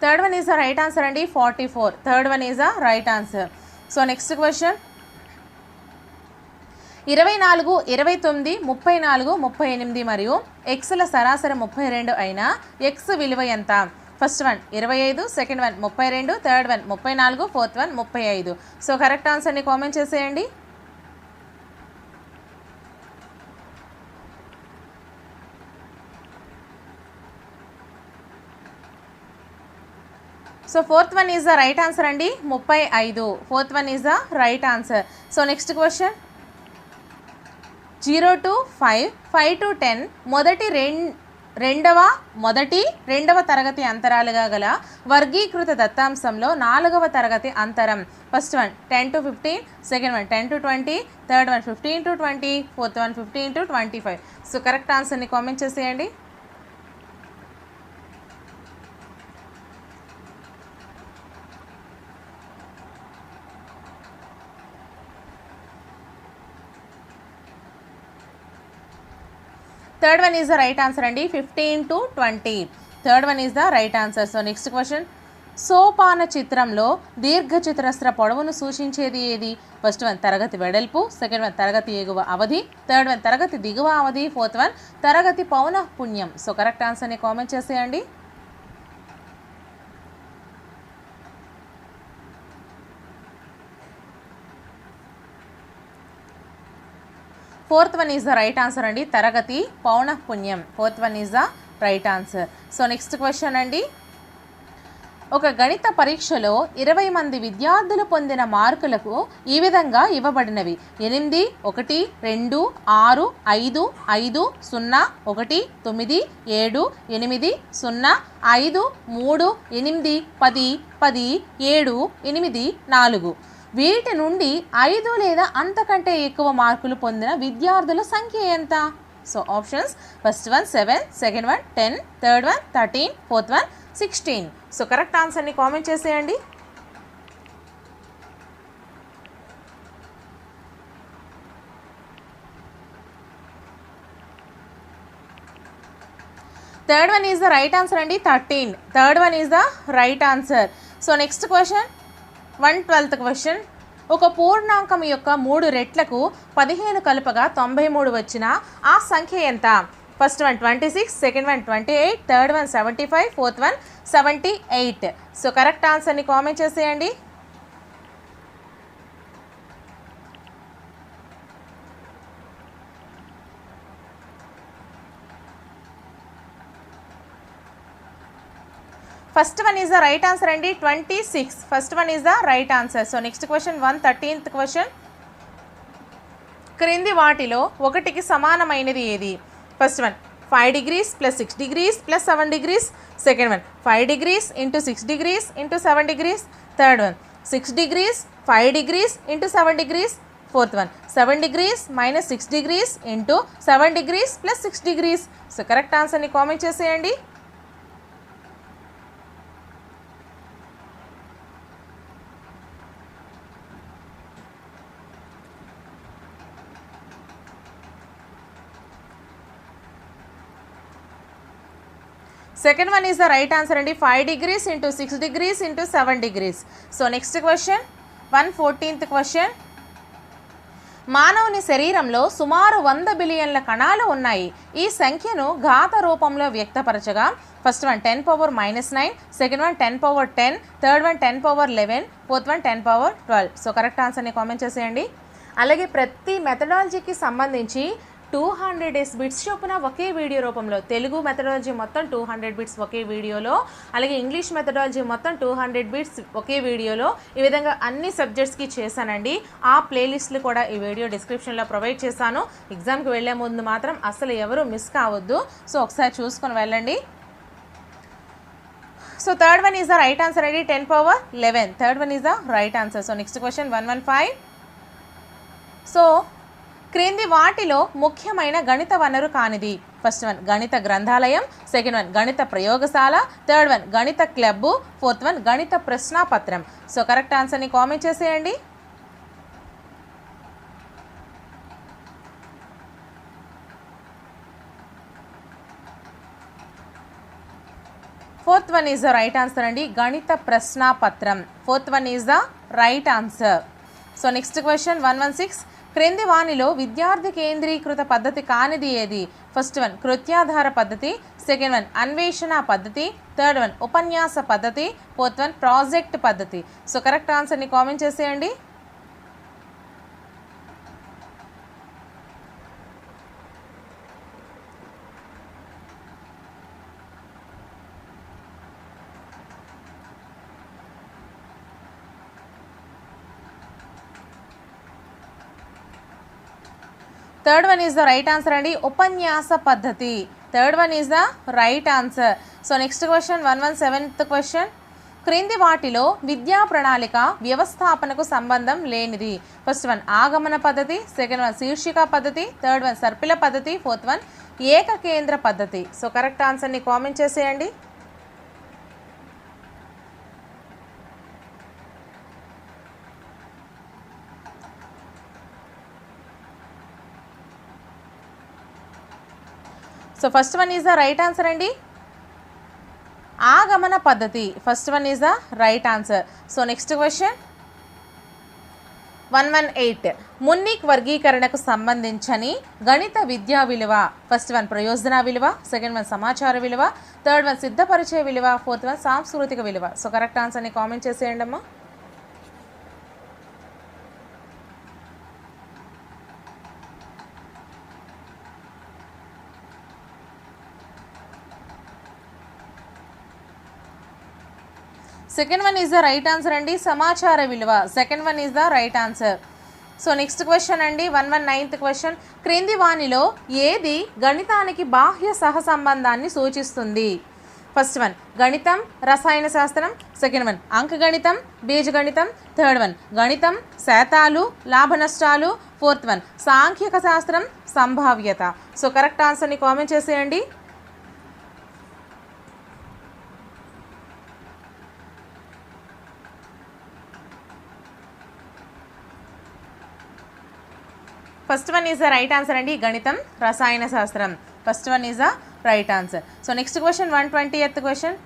Third one is the right answer అండి. 44, third one is the right answer. So next question 24, 29, 34, 38 మరియు ఎక్స్ల సరాసరి 32 అయిన ఎక్స్ విలువ ఎంత? First one 25, second one 32, third one 34, fourth one 35. So correct ఆన్సర్ని comment చేసేయండి. So fourth one is the right answer అండి, 35. Fourth one is the right answer. So next question 0 to 5, 5 to 10 మొదటి రెండవ తరగతి అంతరాలుగా గల వర్గీకృత దత్తాంశంలో 4వ తరగతి అంతరం. First one 10 to 15, second one 10 to 20, third one 15 to 20, fourth one 15 to 25. So correct ఆన్సర్ని comment చేసేయండి. Third one is the right answer అండి, 15 to 20. Third one is the right answer. So next question సోపాన చిత్రంలో దీర్ఘచతురస్ర పొడవును సూచించేది ఏది? First one తరగతి వెడల్పు, సెకండ్ వన్ తరగతి ఎగువ అవధి, థర్డ్ వన్ తరగతి దిగువ అవధి, ఫోర్త్ వన్ తరగతి పౌనఃపున్యం. సో కరెక్ట్ ఆన్సర్ని కామెంట్ చేసేయండి. Fourth one is the right answer అండి, తరగతి పౌనఃపున్యం. Fourth one is the right answer. So next question అండి, ఒక గణిత పరీక్షలో 20 మంది విద్యార్థులు పొందిన మార్కులకు ఈ విధంగా ఇవ్వబడినవి: 8, 1, 2, 6, 5, 5, 0, 1, 9, 7, 8, 0, 5, 3, 8, 10, 10, 7, 8, 4. వీటి నుండి 5 లేదా అంతకంటే ఎక్కువ మార్కులు పొందిన విద్యార్థుల సంఖ్య ఎంత? So options: first one 7, second one 10, third one 13, fourth one 16. So correct ఆన్సర్ని కామెంట్ చేసేయండి. Third one is the right answer అండి, 13. Third one is the right answer. So next question 112th question, ఒక పూర్ణాంకం యొక్క 3 రెట్లకు 15 కలుపగా 93 వచ్చిన ఆ సంఖ్య ఎంత? First one 26, second one 28, third one 75, fourth one 78. So correct ఆన్సర్ని కామెంట్ చేసేయండి. First one is the right answer అండి, 26. First one is the right answer. So next question 113th question, క్రింది వాటిలో ఒకటికి సమానమైనది ఏది? First one 5 degrees plus 6 degrees plus 7 degrees, second one 5 degrees into 6 degrees into 7 degrees, third one 6 degrees 5 degrees into 7 degrees, fourth one 7 degrees minus 6 degrees into 7 degrees plus 6 degrees. So correct ఆన్సర్ని comment చేసేయండి. Second one is the right answer అండి, 5 degrees into 6 degrees into 7 degrees. So next question 114th question, మానవుని శరీరంలో సుమారు 100 బిలియన్ల కణాలు ఉన్నాయి. ఈ సంఖ్యను ఘాత రూపంలో వ్యక్తపరచగా first one 10 power -9, second one 10 power 10, third one 10 power 11, fourth one 10 power 12. So correct ఆన్సర్ని కామెంట్ చేసేయండి. అలాగే ప్రతి మెథడాలజీకి సంబంధించి 200 బిట్స్ చొప్పున ఒకే వీడియో రూపంలో, తెలుగు మెథడాలజీ మొత్తం 200 బిట్స్ ఒకే వీడియోలో, అలాగే ఇంగ్లీష్ మెథడాలజీ మొత్తం 200 బిట్స్ ఒకే వీడియోలో, ఈ విధంగా అన్ని సబ్జెక్ట్స్కి చేశానండి. ఆ ప్లేలిస్ట్లు కూడా ఈ వీడియో డిస్క్రిప్షన్లో ప్రొవైడ్ చేశాను. ఎగ్జామ్కి వెళ్ళే ముందు మాత్రం అసలు ఎవరు మిస్ కావద్దు. సో ఒకసారి చూసుకొని వెళ్ళండి. So third one is the right answer అండి, 10 power 11. Third one is the right answer. So next question 115. So క్రింది వాటిలో ముఖ్యమైన గణిత వనరు కానిది? ఫస్ట్ వన్ గణిత గ్రంథాలయం, సెకండ్ వన్ గణిత ప్రయోగశాల, థర్డ్ వన్ గణిత క్లబ్, ఫోర్త్ వన్ గణిత ప్రశ్నాపత్రం. సో కరెక్ట్ ఆన్సర్ని కామెంట్ చేసేయండి. Fourth one is the right answer అండి, గణిత ప్రశ్నాపత్రం. Fourth one is the right answer. So next question 116. క్రింది వానిలో విద్యార్థి కేంద్రీకృత పద్ధతి కానిది ఏది? ఫస్ట్ వన్ కృత్యాధార పద్ధతి, సెకండ్ వన్ అన్వేషణ పద్ధతి, థర్డ్ వన్ ఉపన్యాస పద్ధతి, ఫోర్త్ వన్ ప్రాజెక్ట్ పద్ధతి. సో కరెక్ట్ ఆన్సర్ని కామెంట్ చేసేయండి. Third one is the right answer అండి, ఉపన్యాస పద్ధతి. Third one is the right answer. So next question 117th question. క్రింది వాటిలో విద్యా ప్రణాళిక వ్యవస్థాపనకు సంబంధం లేనిది. ఫస్ట్ వన్ ఆగమన పద్ధతి, సెకండ్ వన్ శీర్షిక పద్ధతి, థర్డ్ వన్ సర్పిల పద్ధతి, ఫోర్త్ వన్ ఏకకేంద్ర పద్ధతి. సో కరెక్ట్ ఆన్సర్ని కామెంట్ చేసేయండి. So first one is the right answer అండి, ఆగమన పద్ధతి. First one is the right answer. So next question 118. మున్నిక్ వర్గీకరణకు సంబంధించని గణిత విద్యా విలువ. ఫస్ట్ వన్ ప్రయోజన విలువ, సెకండ్ వన్ సమాచార విలువ, థర్డ్ వన్ సిద్ధపరిచయ విలువ, ఫోర్త్ వన్ సాంస్కృతిక విలువ. సో కరెక్ట్ ఆన్సర్ని కామెంట్ చేసేయండి అమ్మా. Second one is the right answer అండి, సమాచార విలువ. Second one is the right answer. So next question అండి 119th క్వశ్చన్. క్రింది వానిలో ఏది గణితానికి బాహ్య సహసంబంధాన్ని సూచిస్తుంది. ఫస్ట్ వన్ గణితం, రసాయన శాస్త్రం, సెకండ్ వన్ అంకగణితం, బీజగణితం, థర్డ్ వన్ గణితం, శాతాలు, లాభ నష్టాలు, ఫోర్త్ వన్ సాంఖ్యక శాస్త్రం, సంభావ్యత. సో కరెక్ట్ ఆన్సర్ని కామెంట్ చేసేయండి. First one is the right answer అండి, గణితం, రసాయన శాస్త్రం. First one is the right answer. So next question 120th question.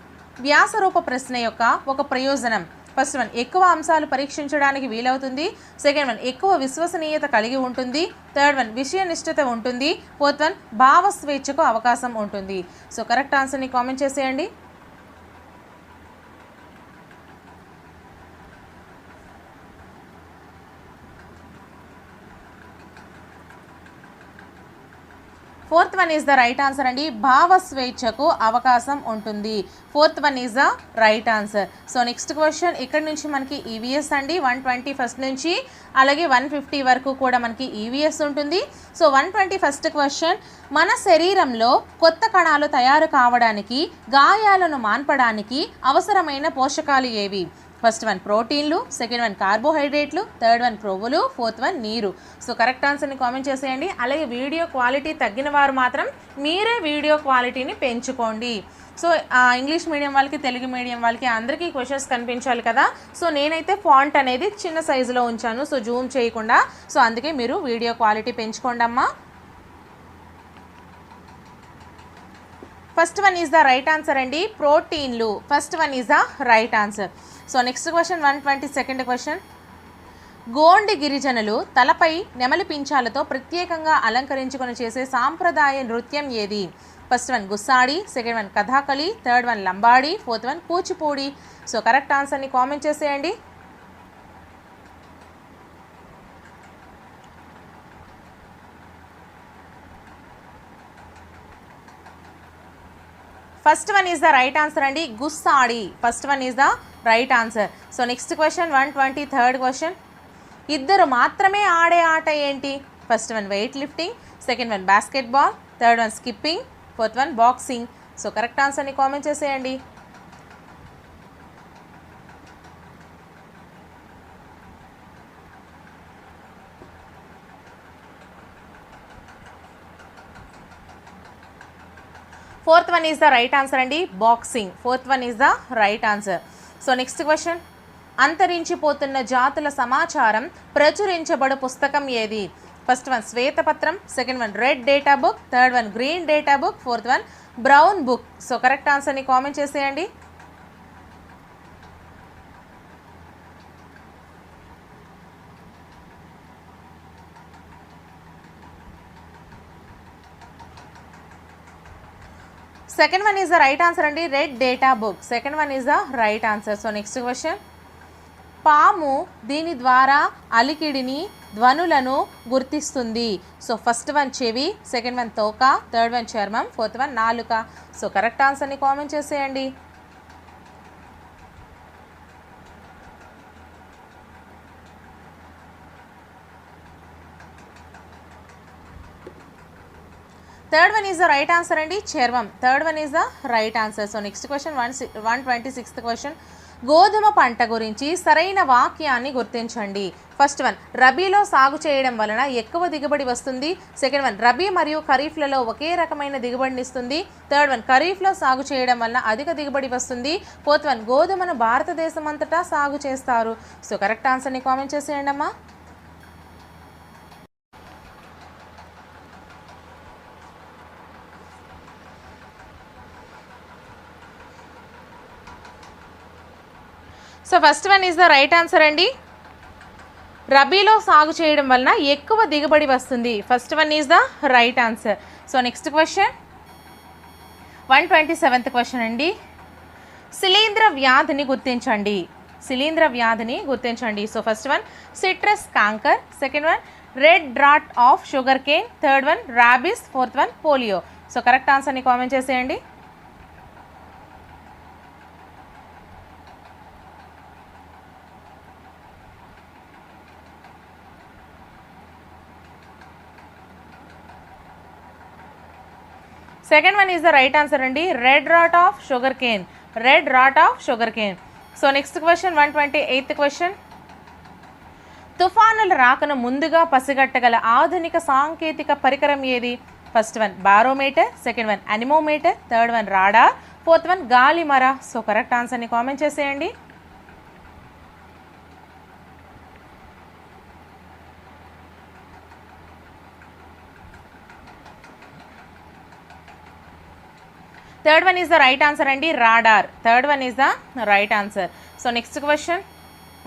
వ్యాసరూప ప్రశ్న యొక్క ఒక ప్రయోజనం. ఫస్ట్ వన్ ఎక్కువ అంశాలు పరీక్షించడానికి వీలవుతుంది, సెకండ్ వన్ ఎక్కువ విశ్వసనీయత కలిగి ఉంటుంది, థర్డ్ వన్ విషయ నిష్ఠత ఉంటుంది, ఫోర్త్ వన్ భావ స్వేచ్ఛకు అవకాశం ఉంటుంది. సో కరెక్ట్ ఆన్సర్ని కామెంట్ చేసేయండి. Fourth one is the right answer అండి, భావ స్వేచ్ఛకు అవకాశం ఉంటుంది. Fourth one is the right answer. So next question ఇక్కడ నుంచి మనకి ఈవీఎస్ అండి, 121 నుంచి అలాగే 150 వరకు కూడా మనకి ఈవీఎస్ ఉంటుంది. So 121st question. మన శరీరంలో కొత్త కణాలు తయారు కావడానికి, గాయాలను మాన్పడానికి అవసరమైన పోషకాలు ఏవి. ఫస్ట్ వన్ ప్రోటీన్లు, సెకండ్ వన్ కార్బోహైడ్రేట్లు, థర్డ్ వన్ క్రొవ్వులు, ఫోర్త్ వన్ నీరు. సో కరెక్ట్ ఆన్సర్ని కామెంట్ చేసేయండి. అలాగే వీడియో క్వాలిటీ తగ్గిన వారు మాత్రం మీరే వీడియో క్వాలిటీని పెంచుకోండి. సో ఇంగ్లీష్ మీడియం వాళ్ళకి, తెలుగు మీడియం వాళ్ళకి అందరికీ క్వశ్చన్స్ కనిపించాలి కదా. సో నేనైతే ఫాంట్ అనేది చిన్న సైజులో ఉంచాను, సో జూమ్ చేయకుండా. సో అందుకే మీరు వీడియో క్వాలిటీ పెంచుకోండి అమ్మా. First one is the right answer అండి, ప్రోటీన్లు. First one is the right answer. So next question 122nd question. Gondi గిరిజనులు తలపై నెమలి పింఛాలతో ప్రత్యేకంగా అలంకరించుకొని చేసే సాంప్రదాయ నృత్యం ఏది. First one Gussadi, second one Kathakali, third one Lambadi, fourth one Kuchipudi. So correct ఆన్సర్ని కామెంట్ చేసేయండి. First one is the right answer అండి, Gussadi. First one is the right answer. So next question 123rd question. ఇద్దరు మాత్రమే ఆడే ఆట ఏంటి. First one weight lifting, second one basketball, third one skipping, fourth one boxing. So correct ఆన్సర్ని comment చేసేయండి. Fourth one is the right answer అండి, boxing. Fourth one is the right answer. So next question. అంతరించిపోతున్న జాతుల సమాచారం ప్రచురించబడు పుస్తకం ఏది. First one శ్వేతపత్రం, second one red data book, third one green data book, fourth one brown book. So correct ఆన్సర్ని comment చేసేయండి. Second one is the right answer అండి, red data book. Second one is the right answer. So next question. పాము దీని ద్వారా అలికిడిని, ధ్వనులను గుర్తిస్తుంది. So first one చెవి, సెకండ్ వన్ తోక, థర్డ్ వన్ చర్మం, ఫోర్త్ వన్ నాలుక. సో కరెక్ట్ ఆన్సర్ని కామెంట్ చేసేయండి. Third one is the right answer అండి, చర్మం. Third one is the right answer. So next question 126th question. గోధుమ పంట గురించి సరైన వాక్యాన్ని గుర్తించండి. ఫస్ట్ వన్, రబీలో సాగు చేయడం వలన ఎక్కువ దిగుబడి వస్తుంది. సెకండ్ వన్, రబీ మరియు ఖరీఫ్లలో ఒకే రకమైన దిగుబడిని ఇస్తుంది. థర్డ్ వన్, ఖరీఫ్లో సాగు చేయడం వలన అధిక దిగుబడి వస్తుంది. ఫోర్త్ వన్, గోధుమను భారతదేశం అంతటా సాగు చేస్తారు. సో కరెక్ట్ ఆన్సర్ని కామెంట్ చేసేయండి అమ్మా. So first one is the right answer అండి. రబీలో సాగు చేయడం వలన ఎక్కువ దిగుబడి వస్తుంది. First one is the right answer. So next question 127th question అండి. శిలీంధ్ర వ్యాధిని గుర్తించండి. శిలీంధ్ర వ్యాధిని గుర్తించండి. So first one, citrus canker. Second one, red rot of sugar cane. Third one, rabies. Fourth one, polio. So correct ఆన్సర్ని comment చేసేయండి. Second one is the right answer అండి, red rot of sugar cane. Red rot of sugar cane. So next question 128th question. తుఫానుల రాకను ముందుగా పసిగట్టగల ఆధునిక సాంకేతిక పరికరం ఏది? First one, barometer. Second one, anemometer. Third one, radar. Fourth one, గాలిమర. సో కరెక్ట్ ఆన్సర్ని కామెంట్ చేసేయండి. Third one is the right answer అండి, radar. Third one is the right answer. So next question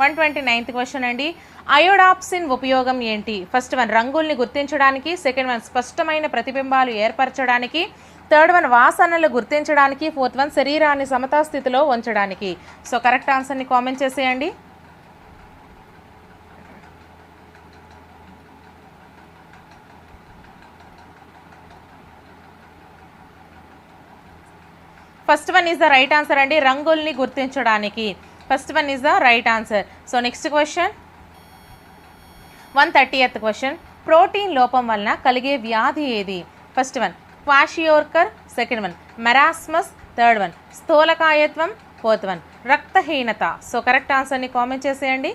129th question అండి. Iodopsin ఉపయోగం ఏంటి? First one, రంగుల్ని గుర్తించడానికి. Second one, స్పష్టమైన ప్రతిబింబాలు ఏర్పరచడానికి. Third one, వాసనలు గుర్తించడానికి. ఫోర్త్ వన్, శరీరాన్ని సమతాస్థితిలో ఉంచడానికి. సో కరెక్ట్ ఆన్సర్ని కామెంట్ చేసేయండి. First one is the right answer అండి, రంగుల్ని గుర్తించడానికి. First one is the right answer. So next question 130th question. Protein లోపం వలన కలిగే వ్యాధి ఏది? First one, kwashiorkor. Second one, marasmus. Third one, స్థూలకాయత్వం. ఫోర్త్ వన్, రక్తహీనత. సో కరెక్ట్ ఆన్సర్ని కామెంట్ చేసేయండి.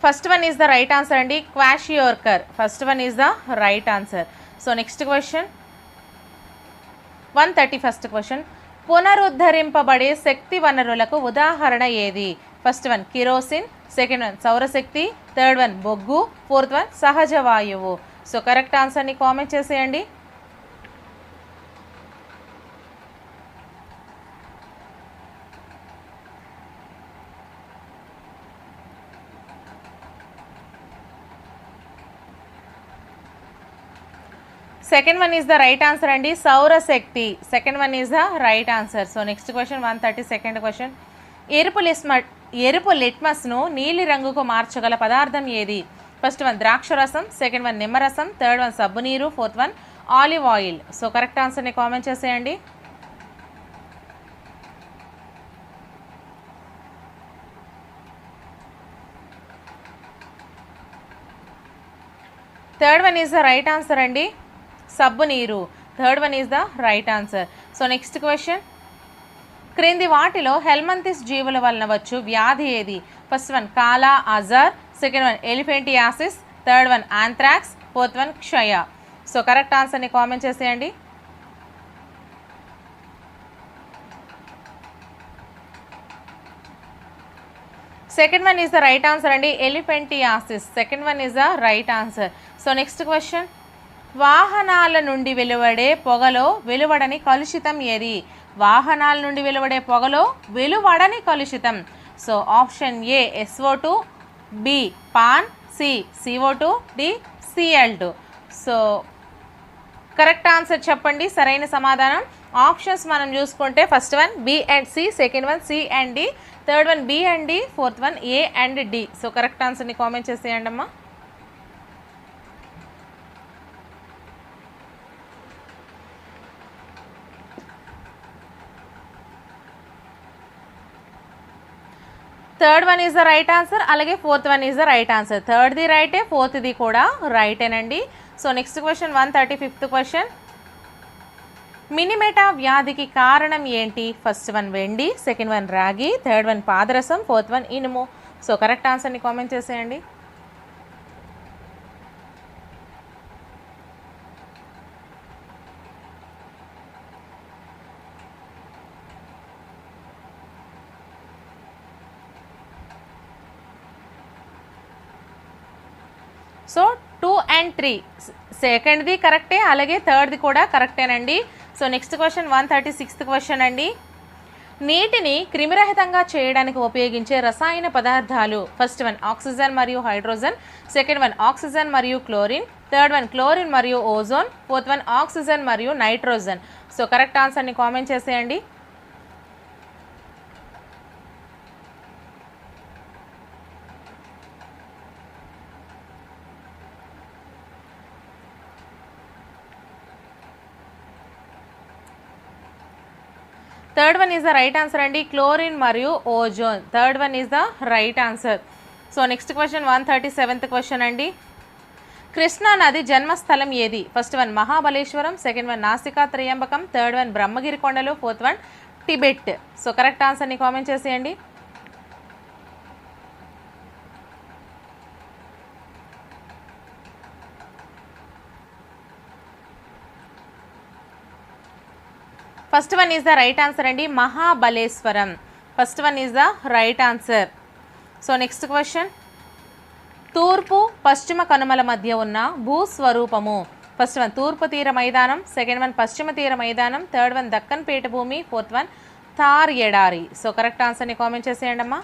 First one is the right answer అండి, kwashiorkor. First one is the right answer. So next question 131st question. పునరుద్ధరింపబడే శక్తి వనరులకు ఉదాహరణ ఏది? First one, kerosene. Second one, సౌరశక్తి. Third one, బొగ్గు. ఫోర్త్ వన్, సహజ వాయువు. సో కరెక్ట్ ఆన్సర్ని కామెంట్ చేసేయండి. Second one is the right answer అండి, సౌరశక్తి. Second one is the right answer. So next question 132nd question. ఎరుపు లిట్మస్ను నీలి రంగుకు మార్చగల పదార్థం ఏది? ఫస్ట్ వన్, ద్రాక్షరసం. సెకండ్ వన్, నిమ్మరసం. థర్డ్ వన్, సబ్బు నీరు. Fourth one, olive oil. So correct ఆన్సర్ని కామెంట్ చేసేయండి. Third one is the right answer అండి, సబ్బు నీరు. Third one is the right answer. So next question. క్రింది వాటిలో హెల్మంతిస్ జీవుల వలన వచ్చు వ్యాధి ఏది? First one, kala azar. Second one, elephantiasis. Third one, anthrax. Fourth one, క్షయ. సో కరెక్ట్ ఆన్సర్ని కామెంట్ చేసేయండి. Second one is the right answer అండి, elephantiasis. Second one is the right answer. So next question. వాహనాల నుండి వెలువడే పొగలో వెలువడని కలుషితం ఏది? వాహనాల నుండి వెలువడే పొగలో వెలువడని కలుషితం. So option A SO2, B పాన్, C CO2, D Cl2. So correct answer చెప్పండి, సరైన సమాధానం. ఆప్షన్స్ మనం చూసుకుంటే first one B and C, second one C and D, third one B and D, fourth one A and D. So correct ఆన్సర్ని comment చేసేయండి అమ్మా. Third one is the right answer, అలాగే fourth one is the right answer. థర్డ్ది రైటే, ఫోర్త్ది కూడా రైటేనండి. So next question 135th question. Minamata వ్యాధికి కారణం ఏంటి? ఫస్ట్ వన్ వెండి, సెకండ్ వన్ రాగి, థర్డ్ వన్ పాదరసం, ఫోర్త్ వన్ ఇనుము. సో కరెక్ట్ ఆన్సర్ని కామెంట్ చేసేయండి. సో 2 and 3 సెకండ్ది కరెక్టే, అలాగే థర్డ్ది కూడా కరెక్టేనండి. So next question 136th question అండి. నీటిని క్రిమిరహితంగా చేయడానికి ఉపయోగించే రసాయన పదార్థాలు. ఫస్ట్ వన్ ఆక్సిజన్ మరియు హైడ్రోజన్, సెకండ్ వన్ ఆక్సిజన్ మరియు క్లోరిన్, థర్డ్ వన్ క్లోరిన్ మరియు ఓజోన్, ఫోర్త్ వన్ ఆక్సిజన్ మరియు నైట్రోజన్. సో కరెక్ట్ ఆన్సర్ని కామెంట్ చేసేయండి. Third one is the right answer అండి, క్లోరిన్ మరియు ozone. Third one is the right answer. So next question 137th question అండి. కృష్ణా నది జన్మస్థలం ఏది? First one Mahabaleshwaram, second one నాసికా త్రయంబకం, థర్డ్ వన్ బ్రహ్మగిరి కొండలు, fourth one Tibet. So correct ఆన్సర్ని కామెంట్ చేసేయండి. First one is the right answer అండి, Mahabaleshwaram. First one is the right answer. So next question. తూర్పు పశ్చిమ కనుమల మధ్య ఉన్న భూస్వరూపము. ఫస్ట్ వన్ తూర్పు తీర మైదానం, సెకండ్ వన్ పశ్చిమ తీర మైదానం, థర్డ్ వన్ దక్కన్ పీఠభూమి, ఫోర్త్ వన్ థార్ ఎడారి. సో కరెక్ట్ ఆన్సర్ని కామెంట్ చేసేయండి అమ్మా.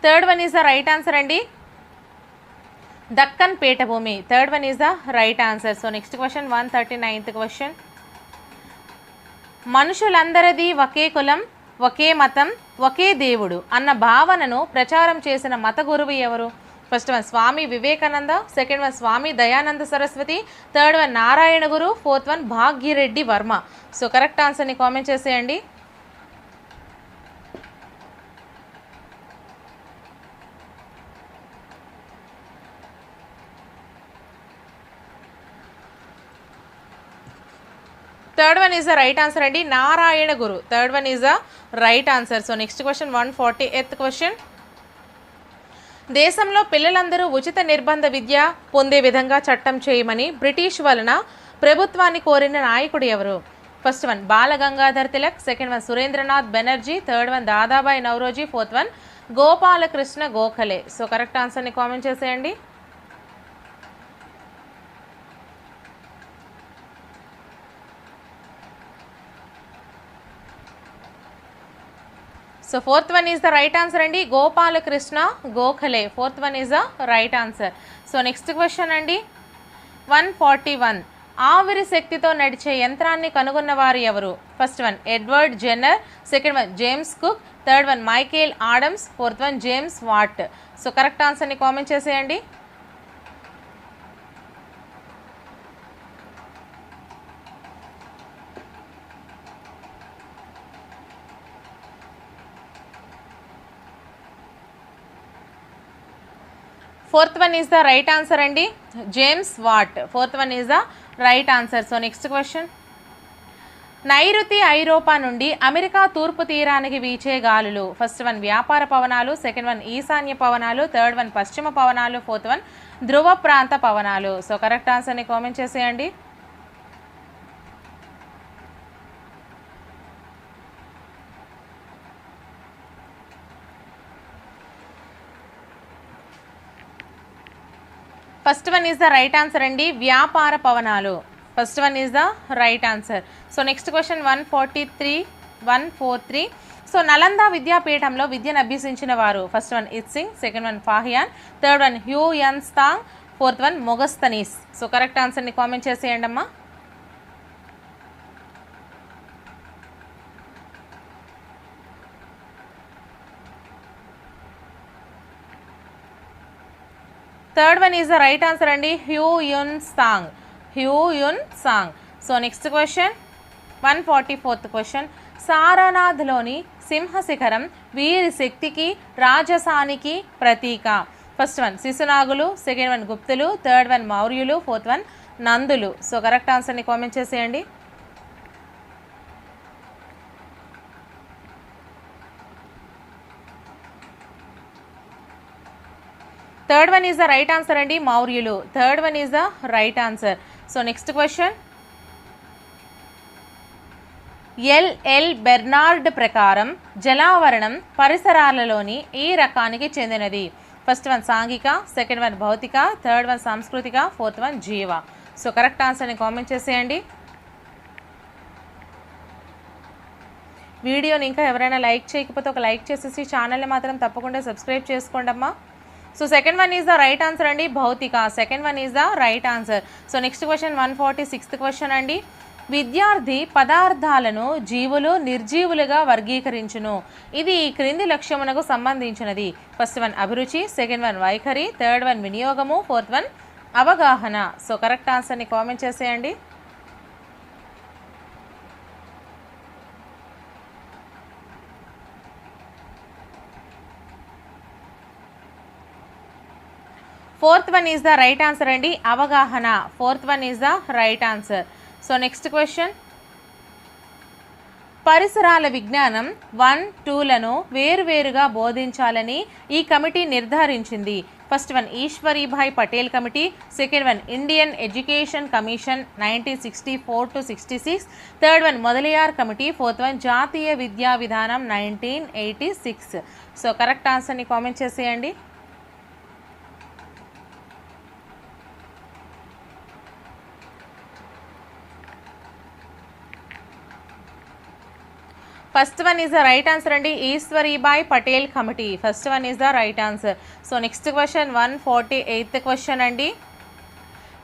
Third one is the right answer అండి, దక్కన్ పీఠభూమి. Third one is the right answer. So next question 139th question. మనుషులందరిది ఒకే కులం, ఒకే మతం, ఒకే దేవుడు అన్న భావనను ప్రచారం చేసిన మత గురువు ఎవరు? First one Swami Vivekananda, second one Swami Dayananda Saraswati, third one Narayana Guru, fourth one Bhagyareddy Varma. So correct ఆన్సర్ని కామెంట్ చేసేయండి. Third one is the right answer అండి, Narayana Guru. Third one is the right answer. So next question 140th question. దేశంలో పిల్లలందరూ ఉచిత నిర్బంధ విద్య పొందే విధంగా చట్టం చేయమని బ్రిటిష్ వలన ప్రభుత్వాన్ని కోరిన నాయకుడు ఎవరు? First one Balagangadhar Tilak, second one Surendranath Banerjee, third one Dadabhai Naoroji, fourth one Gopalakrishna Gokhale. So correct ఆన్సర్ని కామెంట్ చేసేయండి. So fourth one is the right answer అండి, Gopalakrishna Gokhale. Fourth one is the right answer. So next question అండి 141. ఆవిరి శక్తితో నడిచే యంత్రాన్ని కనుగొన్నవారు ఎవరు? First one Edward Jenner, second one James Cook, third one Michael Adams, fourth one James Watt. So correct ఆన్సర్ని comment చేసేయండి. Fourth one is the right answer అండి, James Watt. Fourth one is the right answer. So next question. నైరుతి ఐరోపా నుండి America తూర్పు తీరానికి వీచే గాలులు. ఫస్ట్ వన్ వ్యాపార పవనాలు, సెకండ్ వన్ ఈశాన్య పవనాలు, థర్డ్ వన్ పశ్చిమ పవనాలు, ఫోర్త్ వన్ ధ్రువ ప్రాంత పవనాలు. సో కరెక్ట్ ఆన్సర్ని కామెంట్ చేసేయండి. First one is the right answer అండి, వ్యాపార పవనాలు. First one is the right answer. So next question 143. So Nalanda విద్యాపీఠంలో విద్యను అభ్యసించిన వారు. First one Itsing, second one Fahien, third one Hiuen Tsang, fourth one Megasthenes. So correct ఆన్సర్ని comment చేసేయండి అమ్మా. Third one is the right answer అండి, Hiuen Tsang. Hiuen Tsang. So next question 144th question. సారనాథ్లోని సింహశిఖరం వీరి శక్తికి రాజసానికి ప్రతీక. First one శిశునాగులు, second one గుప్తులు, థర్డ్ వన్ మౌర్యులు, ఫోర్త్ వన్ నందులు. సో కరెక్ట్ ఆన్సర్ని కామెంట్ చేసేయండి. Third one is the right answer అండి, మౌర్యులు. Third one is the right answer. So next question. L Bernard ప్రకారం జలావరణం పరిసరాలలోని ఈ రకానికి చెందినది. ఫస్ట్ వన్ సాంఘిక, సెకండ్ వన్ భౌతిక, థర్డ్ వన్ సాంస్కృతిక, ఫోర్త్ వన్ జీవ. సో కరెక్ట్ ఆన్సర్ని కామెంట్ చేసేయండి. వీడియోని ఇంకా ఎవరైనా లైక్ చేయకపోతే ఒక లైక్ చేసేసి ఛానల్ని మాత్రం తప్పకుండా సబ్స్క్రైబ్ చేసుకోండి అమ్మా. So second one is the right answer అండి, భౌతిక. Second one is the right answer. So next question 146th question అండి. విద్యార్థి పదార్థాలను జీవులు నిర్జీవులుగా వర్గీకరించును. ఇది ఈ క్రింది లక్ష్యమునకు సంబంధించినది. ఫస్ట్ వన్ అభిరుచి, సెకండ్ వన్ వైఖరి, థర్డ్ వన్ వినియోగము, ఫోర్త్ వన్ అవగాహన. సో కరెక్ట్ ఆన్సర్ని కామెంట్ చేసేయండి. Fourth one is the right answer అండి, అవగాహన. Fourth one is the right answer. So next question. పరిసరాల విజ్ఞానం 1, 2లను వేరువేరుగా బోధించాలని ఈ కమిటీ నిర్ధారించింది. First one Ishwaribhai Patel committee, second one Indian education commission 1964 to 66, third one Mudaliar committee, fourth one జాతీయ విద్యా విధానం 1986. సో కరెక్ట్ ఆన్సర్ని కామెంట్ చేసేయండి. First one is the right answer అండి, Ishwaribhai Patel committee. First one is the right answer. So next question 148th question అండి.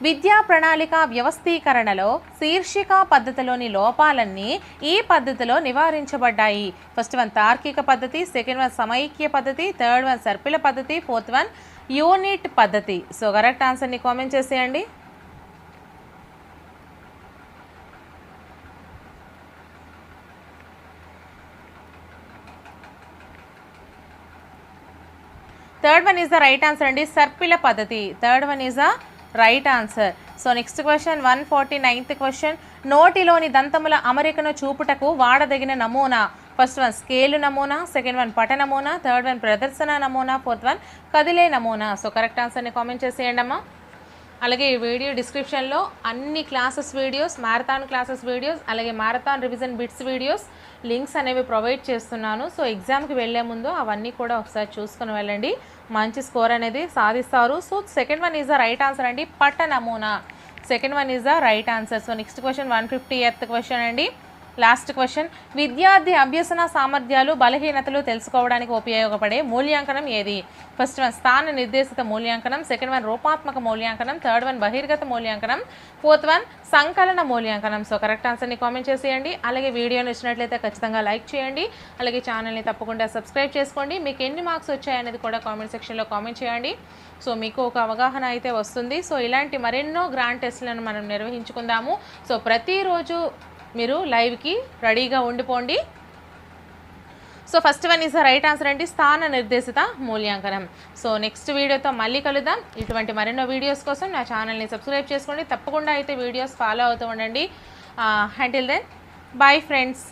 విద్యా ప్రణాళిక వ్యవస్థీకరణలో శీర్షిక పద్ధతిలోని లోపాలన్నీ ఈ పద్ధతిలో నివారించబడ్డాయి. ఫస్ట్ వన్ తార్కిక పద్ధతి, సెకండ్ వన్ సమైక్య పద్ధతి, థర్డ్ వన్ సర్పిల పద్ధతి, ఫోర్త్ వన్ యూనిట్ పద్ధతి. సో కరెక్ట్ ఆన్సర్ని కామెంట్ చేసేయండి. Third one is the right answer అండి, సర్పిల పద్ధతి. Third one is the right answer. So next question 149th question. నోటిలోని దంతముల అమరికను చూపుటకు వాడదగిన నమూనా. ఫస్ట్ వన్ స్కేలు నమూనా, సెకండ్ వన్ పట నమూనా, థర్డ్ వన్ ప్రదర్శన నమూనా, ఫోర్త్ వన్ కదిలే నమూనా. సో కరెక్ట్ ఆన్సర్ని కామెంట్ చేసేయండి అమ్మా. అలాగే ఈ వీడియో డిస్క్రిప్షన్లో అన్ని classes videos, marathon classes videos, అలాగే marathon revision bits videos links అనేవి ప్రొవైడ్ చేస్తున్నాను. సో ఎగ్జామ్కి వెళ్ళే ముందు అవన్నీ కూడా ఒకసారి చూసుకుని వెళ్ళండి, మంచి స్కోర్ అనేది సాధిస్తారు. So second one is the right answer అండి, పట్ట నమూనా. Second one is the right answer. So next question 150th question అండి, లాస్ట్ క్వశ్చన్. విద్యార్థి అభ్యసన సామర్థ్యాలు బలహీనతలు తెలుసుకోవడానికి ఉపయోగపడే మూల్యాంకనం ఏది? ఫస్ట్ వన్ స్థాన నిర్దేశిత మూల్యాంకనం, సెకండ్ వన్ రూపాత్మక మూల్యాంకనం, థర్డ్ వన్ బహిర్గత మూల్యాంకనం, ఫోర్త్ వన్ సంకలన మూల్యాంకనం. సో కరెక్ట్ ఆన్సర్ని కామెంట్ చేసేయండి. అలాగే వీడియోని ఇచ్చినట్లయితే ఖచ్చితంగా లైక్ చేయండి. అలాగే ఛానల్ని తప్పకుండా సబ్స్క్రైబ్ చేసుకోండి. మీకు ఎన్ని మార్క్స్ వచ్చాయనేది కూడా కామెంట్ సెక్షన్లో కామెంట్ చేయండి. సో మీకు ఒక అవగాహన అయితే వస్తుంది. సో ఇలాంటి మరెన్నో గ్రాండ్ టెస్ట్లను మనం నిర్వహించుకుందాము. సో ప్రతిరోజు మీరు లైవ్కి రెడీగా ఉండిపోండి. So first one is the right answer అండి, స్థాన నిర్దేశిత మూల్యాంకనం. సో నెక్స్ట్ వీడియోతో మళ్ళీ కలుద్దాం. ఇటువంటి మరెన్నో వీడియోస్ కోసం నా ఛానల్ని సబ్స్క్రైబ్ చేసుకోండి. తప్పకుండా అయితే వీడియోస్ ఫాలో అవుతూ ఉండండి. Until then bye friends.